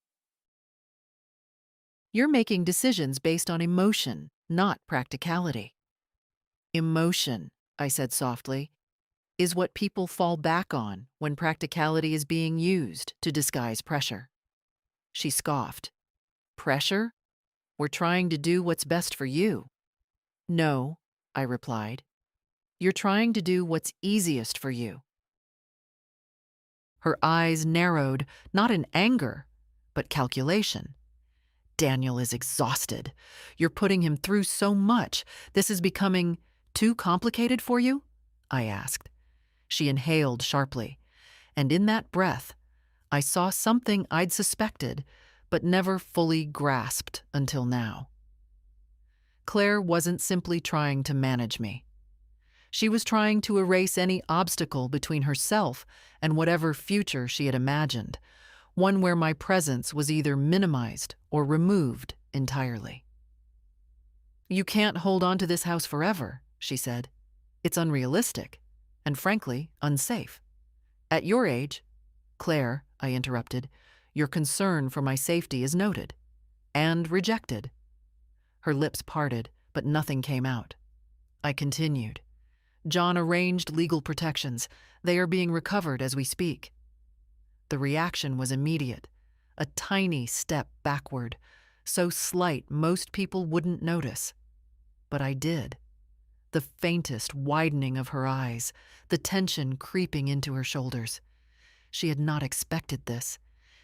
You're making decisions based on emotion, not practicality. Emotion, I said softly, is what people fall back on when practicality is being used to disguise pressure. She scoffed. Pressure? We're trying to do what's best for you. No, I replied. You're trying to do what's easiest for you. Her eyes narrowed, not in anger, but calculation. Daniel is exhausted. You're putting him through so much. This is becoming too complicated for you? I asked. She inhaled sharply, and in that breath, I saw something I'd suspected, but never fully grasped until now. Claire wasn't simply trying to manage me. She was trying to erase any obstacle between herself and whatever future she had imagined, one where my presence was either minimized or removed entirely. You can't hold on to this house forever, she said. It's unrealistic, and frankly, unsafe. At your age, Claire, I interrupted, your concern for my safety is noted and rejected. Her lips parted, but nothing came out. I continued. John arranged legal protections. They are being recovered as we speak. The reaction was immediate, a tiny step backward, so slight most people wouldn't notice. But I did. The faintest widening of her eyes, the tension creeping into her shoulders. She had not expected this.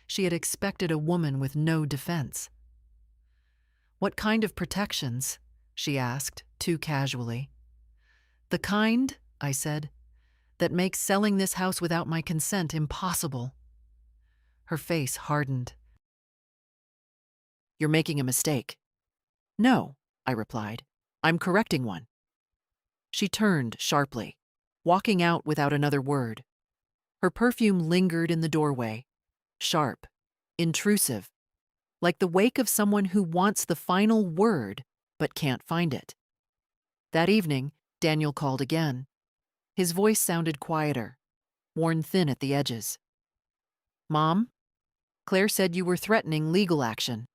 She had expected a woman with no defense. "What kind of protections?" she asked, too casually. "The kind," I said, "that makes selling this house without my consent impossible." Her face hardened. "You're making a mistake." "No," I replied. "I'm correcting one." She turned sharply, walking out without another word. Her perfume lingered in the doorway, sharp, intrusive, like the wake of someone who wants the final word but can't find it. That evening, Daniel called again. His voice sounded quieter, worn thin at the edges. "Mom, Claire said you were threatening legal action."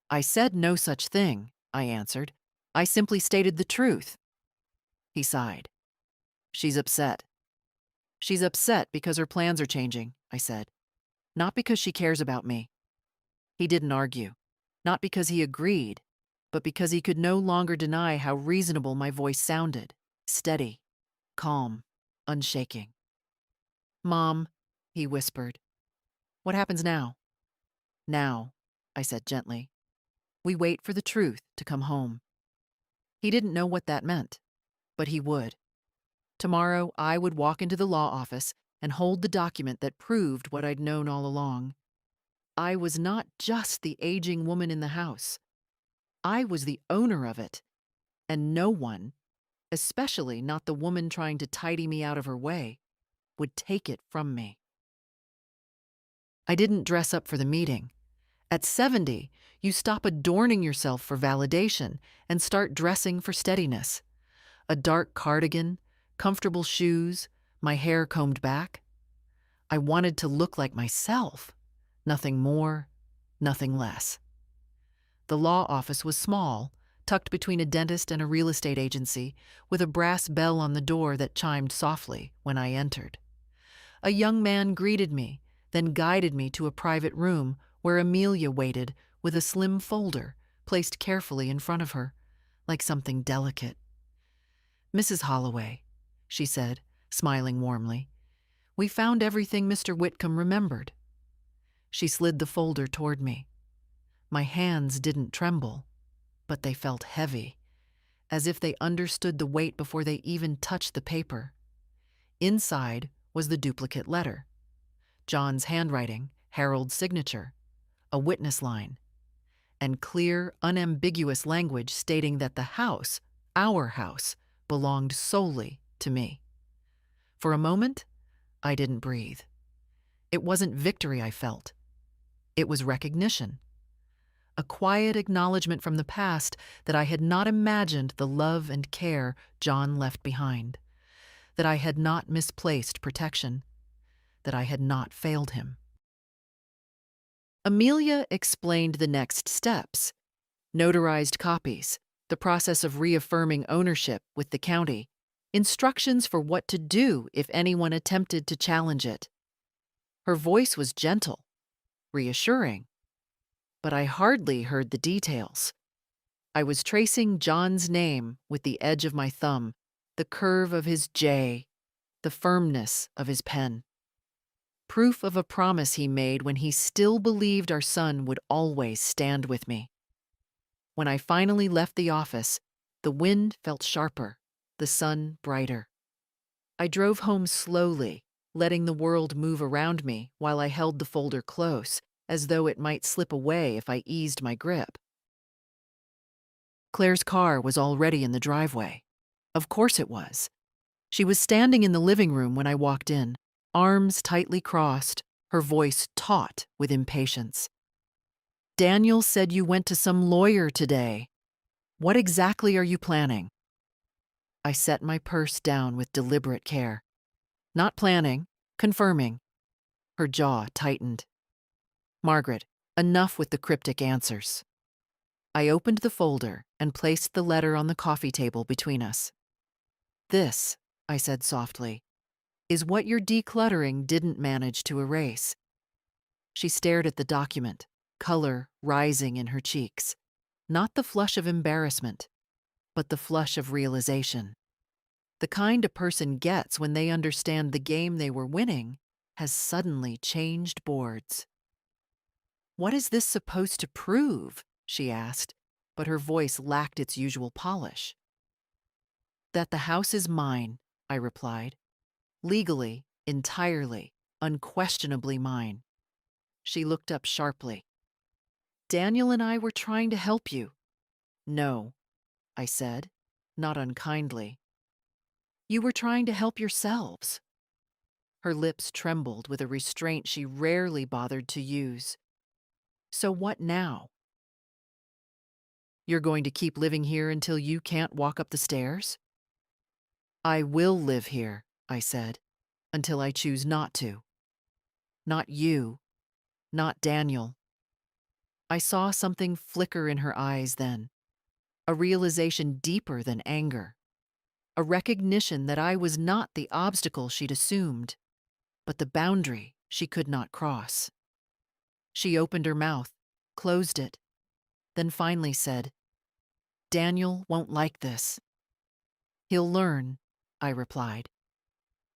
"I said no such thing," I answered. "I simply stated the truth." He sighed. "She's upset." "She's upset because her plans are changing," I said. "Not because she cares about me." He didn't argue. Not because he agreed, but because he could no longer deny how reasonable my voice sounded. Steady, calm, unshaking. "Mom," he whispered. "What happens now?" "Now," I said gently. "We wait for the truth to come home." He didn't know what that meant, but he would. Tomorrow, I would walk into the law office and hold the document that proved what I'd known all along. I was not just the aging woman in the house. I was the owner of it, and no one, especially not the woman trying to tidy me out of her way, would take it from me. I didn't dress up for the meeting. At 70, you stop adorning yourself for validation and start dressing for steadiness. A dark cardigan, comfortable shoes, my hair combed back. I wanted to look like myself. Nothing more, nothing less. The law office was small, tucked between a dentist and a real estate agency, with a brass bell on the door that chimed softly when I entered. A young man greeted me, then guided me to a private room where Amelia waited with a slim folder placed carefully in front of her, like something delicate. "Mrs. Holloway," she said, smiling warmly, "we found everything Mr. Whitcomb remembered." She slid the folder toward me. My hands didn't tremble, but they felt heavy, as if they understood the weight before they even touched the paper. Inside was the duplicate letter. John's handwriting, Harold's signature, a witness line, and clear, unambiguous language stating that the house, our house, belonged solely to me. For a moment, I didn't breathe. It wasn't victory I felt. It was recognition. A quiet acknowledgement from the past that I had not imagined the love and care John left behind, that I had not misplaced protection, that I had not failed him. Amelia explained the next steps: notarized copies, the process of reaffirming ownership with the county, instructions for what to do if anyone attempted to challenge it. Her voice was gentle, reassuring, but I hardly heard the details. I was tracing John's name with the edge of my thumb, the curve of his J, the firmness of his pen. Proof of a promise he made when he still believed our son would always stand with me. When I finally left the office, the wind felt sharper, the sun brighter. I drove home slowly, letting the world move around me while I held the folder close, as though it might slip away if I eased my grip. Claire's car was already in the driveway. Of course it was. She was standing in the living room when I walked in, arms tightly crossed, her voice taut with impatience. "Daniel said you went to some lawyer today. What exactly are you planning?" I set my purse down with deliberate care. "Not planning, confirming." Her jaw tightened. "Margaret, enough with the cryptic answers." I opened the folder and placed the letter on the coffee table between us. "This," I said softly, "is what your decluttering didn't manage to erase." She stared at the document, color rising in her cheeks. Not the flush of embarrassment, but the flush of realization. The kind a person gets when they understand the game they were winning has suddenly changed boards. "What is this supposed to prove?" she asked, but her voice lacked its usual polish. "That the house is mine," I replied. "Legally, entirely, unquestionably mine." She looked up sharply. "Daniel and I were trying to help you." "No," I said, not unkindly. "You were trying to help yourselves." Her lips trembled with a restraint she rarely bothered to use. "So what now?" "You're going to keep living here until you can't walk up the stairs?" "I will live here," I said, "until I choose not to. Not you, not Daniel." I saw something flicker in her eyes then, a realization deeper than anger, a recognition that I was not the obstacle she'd assumed, but the boundary she could not cross. She opened her mouth, closed it, then finally said, "Daniel won't like this." "He'll learn," I replied.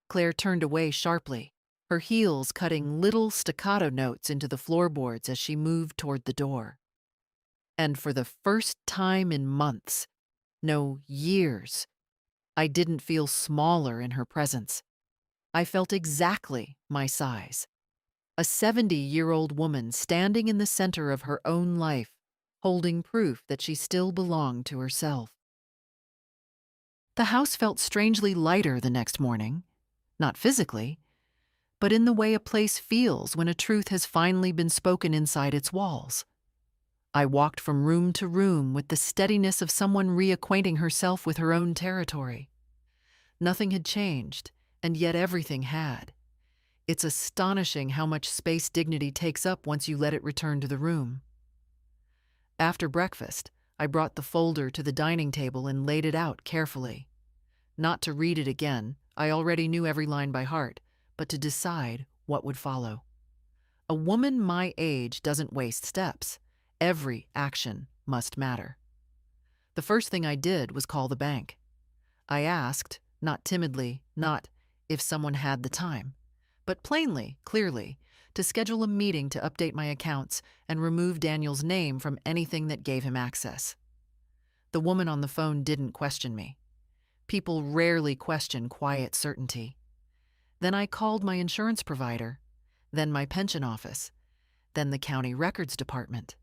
Claire turned away sharply, her heels cutting little staccato notes into the floorboards as she moved toward the door. And for the first time in months, no, years, I didn't feel smaller in her presence. I felt exactly my size. A 70-year-old woman standing in the center of her own life, holding proof that she still belonged to herself. The house felt strangely lighter the next morning, not physically, but in the way a place feels when a truth has finally been spoken inside its walls. I walked from room to room with the steadiness of someone reacquainting herself with her own territory. Nothing had changed, and yet everything had. It's astonishing how much space dignity takes up once you let it return to the room. After breakfast, I brought the folder to the dining table and laid it out carefully. Not to read it again, I already knew every line by heart, but to decide what would follow. A woman my age doesn't waste steps. Every action must matter. The first thing I did was call the bank. I asked, not timidly, not if someone had the time, but plainly, clearly, to schedule a meeting to update my accounts and remove Daniel's name from anything that gave him access. The woman on the phone didn't question me. People rarely question quiet certainty. Then I called my insurance provider, then my pension office, then the county records department.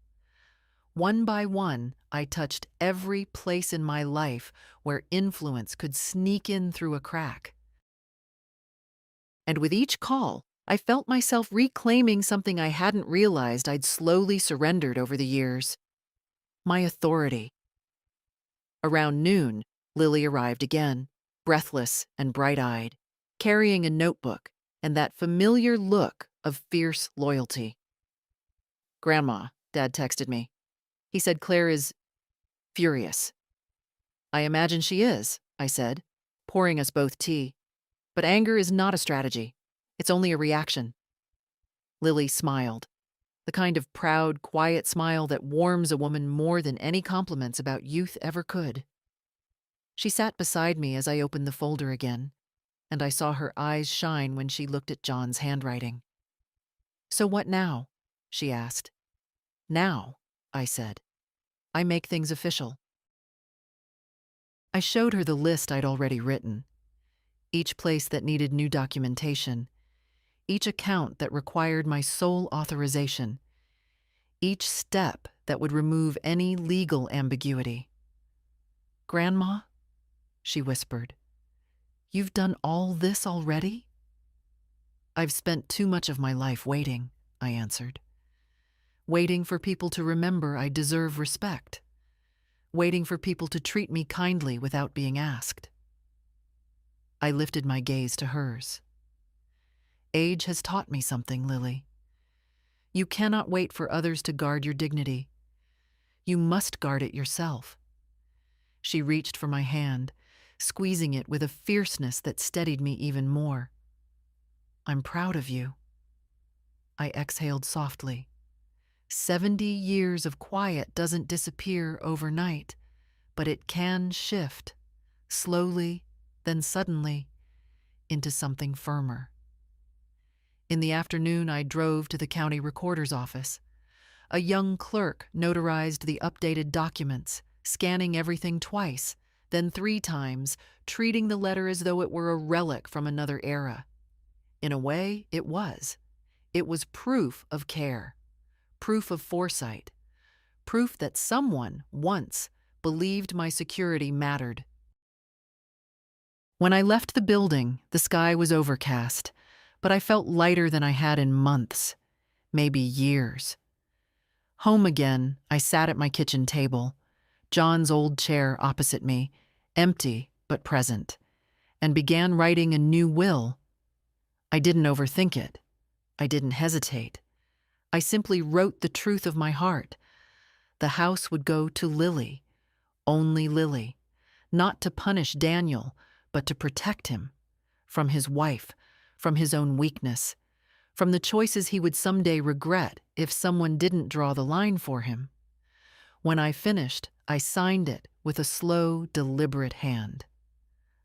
One by one, I touched every place in my life where influence could sneak in through a crack. And with each call, I felt myself reclaiming something I hadn't realized I'd slowly surrendered over the years: my authority. Around noon, Lily arrived again, breathless and bright-eyed, carrying a notebook and that familiar look of fierce loyalty. "Grandma," Dad texted me. He said Claire is furious. "I imagine she is," I said, pouring us both tea. "But anger is not a strategy. It's only a reaction." Lily smiled, the kind of proud, quiet smile that warms a woman more than any compliments about youth ever could. She sat beside me as I opened the folder again, and I saw her eyes shine when she looked at John's handwriting. "So what now?" she asked. "Now," I said. "I make things official." I showed her the list I'd already written. Each place that needed new documentation, each account that required my sole authorization, each step that would remove any legal ambiguity. "Grandma," she whispered, "you've done all this already?" "I've spent too much of my life waiting," I answered. "Waiting for people to remember I deserve respect. Waiting for people to treat me kindly without being asked." I lifted my gaze to hers. "Age has taught me something, Lily. You cannot wait for others to guard your dignity. You must guard it yourself." She reached for my hand, squeezing it with a fierceness that steadied me even more. "I'm proud of you." I exhaled softly. 70 years of quiet doesn't disappear overnight, but it can shift, slowly, then suddenly, into something firmer. In the afternoon, I drove to the county recorder's office. A young clerk notarized the updated documents, scanning everything twice, then 3 times, treating the letter as though it were a relic from another era. In a way, it was. It was proof of care, proof of foresight, proof that someone, once, believed my security mattered. When I left the building, the sky was overcast, but I felt lighter than I had in months, maybe years. Home again, I sat at my kitchen table, John's old chair opposite me, empty but present, and began writing a new will. I didn't overthink it. I didn't hesitate. I simply wrote the truth of my heart. The house would go to Lily, only Lily, not to punish Daniel, but to protect him, from his wife, from his own weakness, from the choices he would someday regret if someone didn't draw the line for him. When I finished, I signed it with a slow, deliberate hand.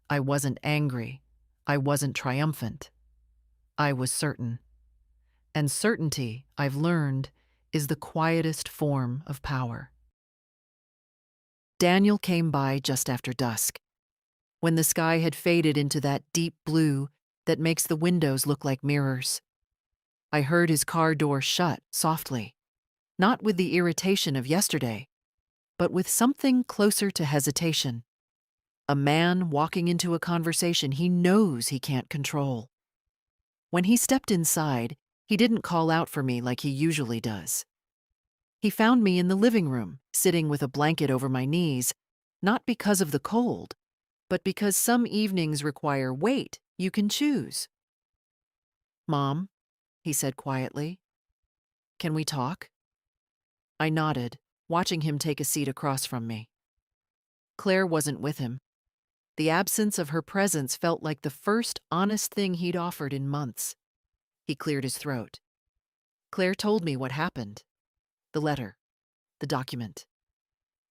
I wasn't angry. I wasn't triumphant. I was certain. And certainty, I've learned, is the quietest form of power. Daniel came by just after dusk, when the sky had faded into that deep blue that makes the windows look like mirrors. I heard his car door shut softly, not with the irritation of yesterday, but with something closer to hesitation. A man walking into a conversation he knows he can't control. When he stepped inside, he didn't call out for me like he usually does. He found me in the living room, sitting with a blanket over my knees, not because of the cold, but because some evenings require weight you can choose. "Mom," he said quietly, "can we talk?" I nodded, watching him take a seat across from me. Claire wasn't with him. The absence of her presence felt like the first honest thing he'd offered in months. He cleared his throat. "Claire told me what happened. The letter. The document."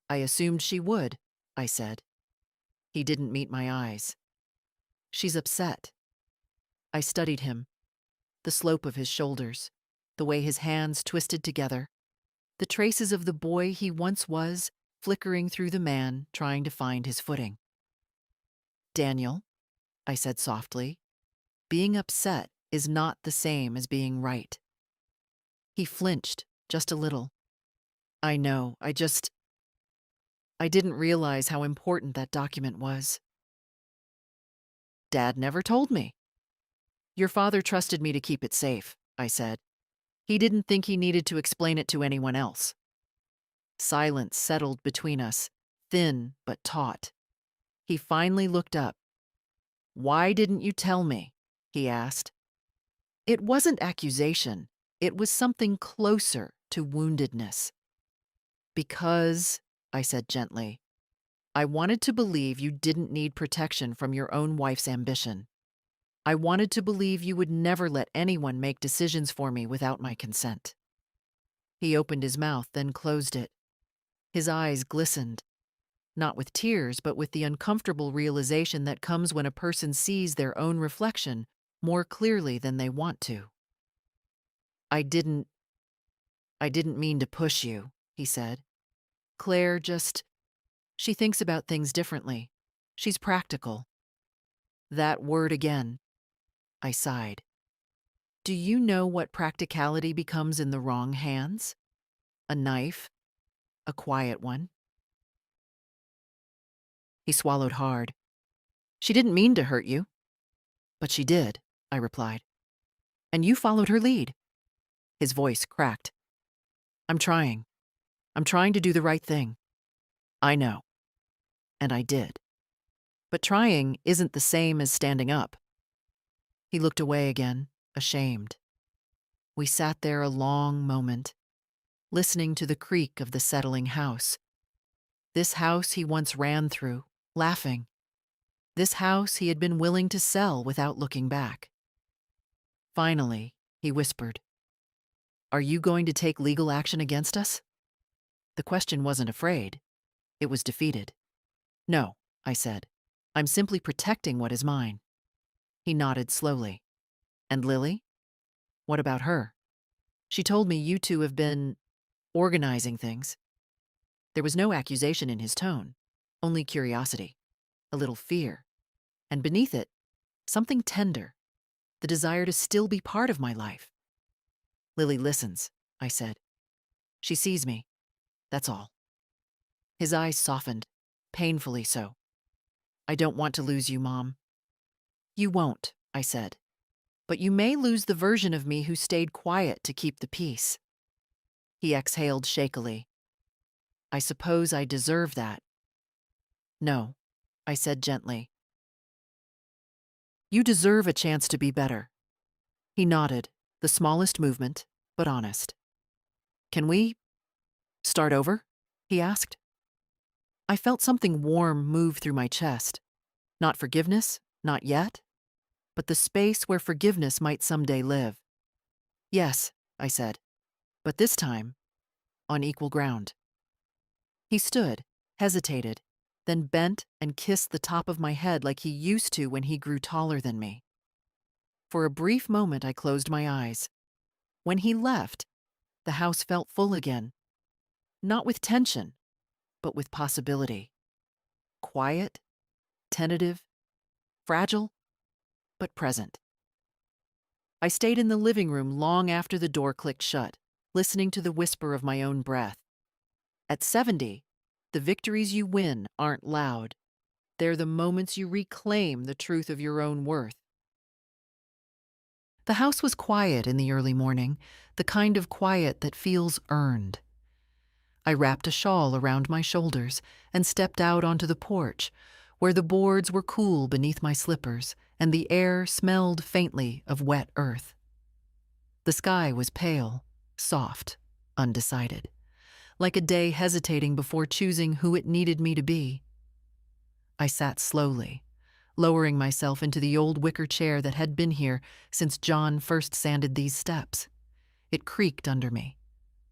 "I assumed she would," I said. He didn't meet my eyes. "She's upset." I studied him. The slope of his shoulders, the way his hands twisted together, the traces of the boy he once was flickering through the man trying to find his footing. "Daniel," I said softly, "being upset is not the same as being right." He flinched, just a little. "I know, I didn't realize how important that document was." "Dad never told me." "Your father trusted me to keep it safe," I said. "He didn't think he needed to explain it to anyone else." Silence settled between us, thin but taut. He finally looked up. "Why didn't you tell me?" he asked. It wasn't accusation. It was something closer to woundedness. "Because," I said gently, "I wanted to believe you didn't need protection from your own wife's ambition. I wanted to believe you would never let anyone make decisions for me without my consent." He opened his mouth, then closed it. His eyes glistened, not with tears, but with the uncomfortable realization that comes when a person sees their own reflection more clearly than they want to. I didn't mean to push you," he said. "Claire she thinks about things differently. She's practical." That word again. I sighed. "Do you know what practicality becomes in the wrong hands? A knife, a quiet one." He swallowed hard. "She didn't mean to hurt you." "But she did," I replied. "And you followed her lead." His voice cracked. I'm trying to do the right thing." "I know." And I did. But trying isn't the same as standing up." He looked away again, ashamed. We sat there a long moment, listening to the creak of the settling house. This house he once ran through, laughing. This house he had been willing to sell without looking back. Finally, he whispered, "Are you going to take legal action against us?" The question wasn't afraid. It was defeated. "No," I said. "I'm simply protecting what is mine." He nodded slowly. "And Lily? What about her? She told me you two have been organizing things. There was no accusation in his tone, only curiosity, a little fear, and beneath it, something tender, the desire to still be part of my life. Lily listens, I said. She sees me, that's all. His eyes softened, painfully so. I don't want to lose you, Mom. You won't, I said. But you may lose the version of me who stayed quiet to keep the peace. He exhaled shakily. I suppose I deserve that. No, I said gently. You deserve a chance to be better. He nodded, the smallest movement, but honest. Can we start over? He asked. I felt something warm move through my chest. Not forgiveness, not yet, but the space where forgiveness might someday live. Yes, I said, but this time, on equal ground. He stood, hesitated, then bent and kissed the top of my head like he used to when he grew taller than me. For a brief moment, I closed my eyes. When he left, the house felt full again. Not with tension, but with possibility. Quiet, tentative, fragile, but present. I stayed in the living room long after the door clicked shut, listening to the whisper of my own breath. At 70, the victories you win aren't loud. They're the moments you reclaim the truth of your own worth. The house was quiet in the early morning, the kind of quiet that feels earned. I wrapped a shawl around my shoulders and stepped out onto the porch, where the boards were cool beneath my slippers and the air smelled faintly of wet earth. The sky was pale, soft, undecided, like a day hesitating before choosing who it needed me to be. I sat slowly, lowering myself into the old wicker chair that had been here since John first sanded these steps. It creaked under me,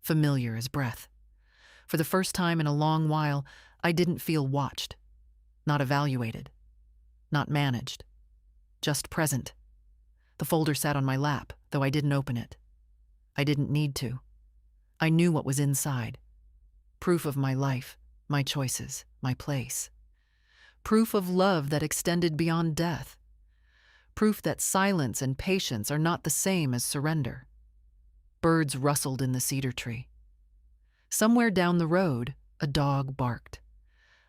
familiar as breath. For the first time in a long while, I didn't feel watched, not evaluated, not managed, just present. The folder sat on my lap, though I didn't open it. I didn't need to. I knew what was inside. Proof of my life, my choices, my place. Proof of love that extended beyond death. Proof that silence and patience are not the same as surrender. Birds rustled in the cedar tree. Somewhere down the road, a dog barked.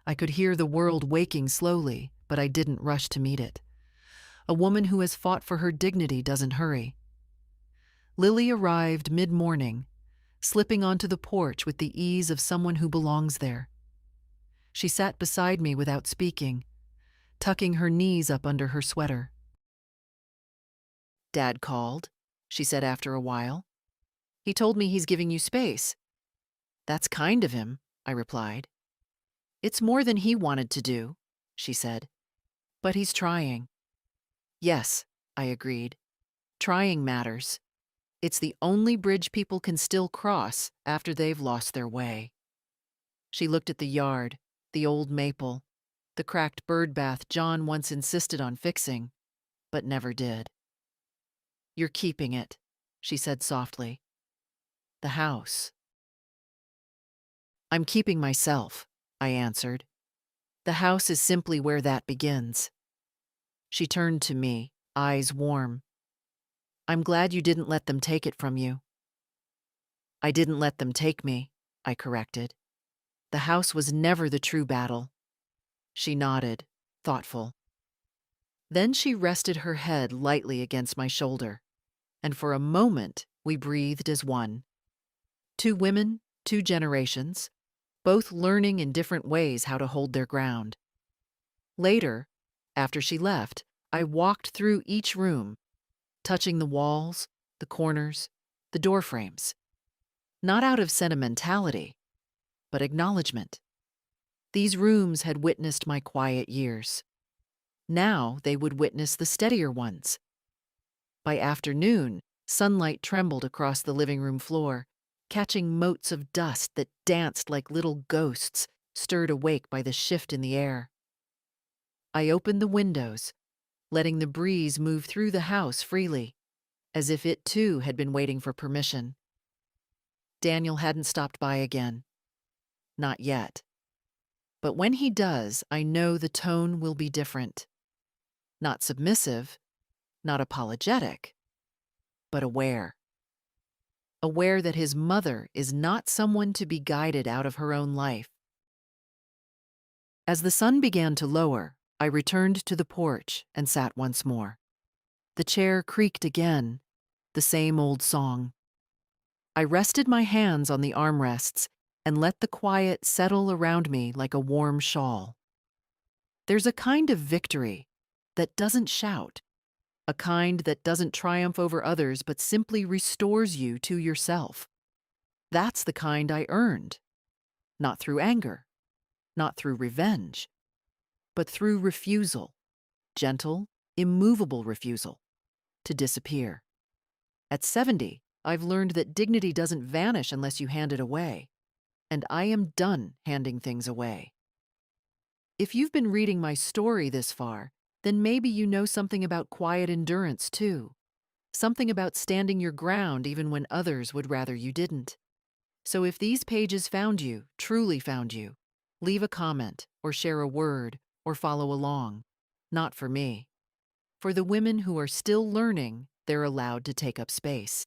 I could hear the world waking slowly, but I didn't rush to meet it. A woman who has fought for her dignity doesn't hurry. Lily arrived mid-morning, slipping onto the porch with the ease of someone who belongs there. She sat beside me without speaking, tucking her knees up under her sweater. Dad called, she said after a while. He told me he's giving you space. That's kind of him, I replied. It's more than he wanted to do, she said. But he's trying. Yes, I agreed. Trying matters. It's the only bridge people can still cross after they've lost their way. She looked at the yard, the old maple, the cracked bird bath John once insisted on fixing, but never did. You're keeping it, she said softly. The house. I'm keeping myself, I answered. The house is simply where that begins. She turned to me, eyes warm. I'm glad you didn't let them take it from you. I didn't let them take me, I corrected. The house was never the true battle. She nodded, thoughtful. Then she rested her head lightly against my shoulder, and for a moment we breathed as one. Two women, two generations, both learning in different ways how to hold their ground. Later, after she left, I walked through each room, touching the walls, the corners, the door frames. Not out of sentimentality, but acknowledgement. These rooms had witnessed my quiet years. Now they would witness the steadier ones. By afternoon, sunlight trembled across the living room floor, catching motes of dust that danced like little ghosts, stirred awake by the shift in the air. I opened the windows, letting the breeze move through the house freely, as if it too had been waiting for permission. Daniel hadn't stopped by again. Not yet. But when he does, I know the tone will be different. Not submissive, not apologetic, but aware. Aware that his mother is not someone to be guided out of her own life. As the sun began to lower, I returned to the porch and sat once more. The chair creaked again, the same old song. I rested my hands on the armrests and let the quiet settle around me like a warm shawl. There's a kind of victory that doesn't shout, a kind that doesn't triumph over others but simply restores you to yourself. That's the kind I earned, not through anger, not through revenge, but through refusal, gentle, immovable refusal, to disappear. At 70, I've learned that dignity doesn't vanish unless you hand it away, and I am done handing things away. If you've been reading my story this far, then maybe you know something about quiet endurance too, something about standing your ground even when others would rather you didn't. So if these pages found you, truly found you, leave a comment or share a word or follow along. Not for me. For the women who are still learning, they're allowed to take up space.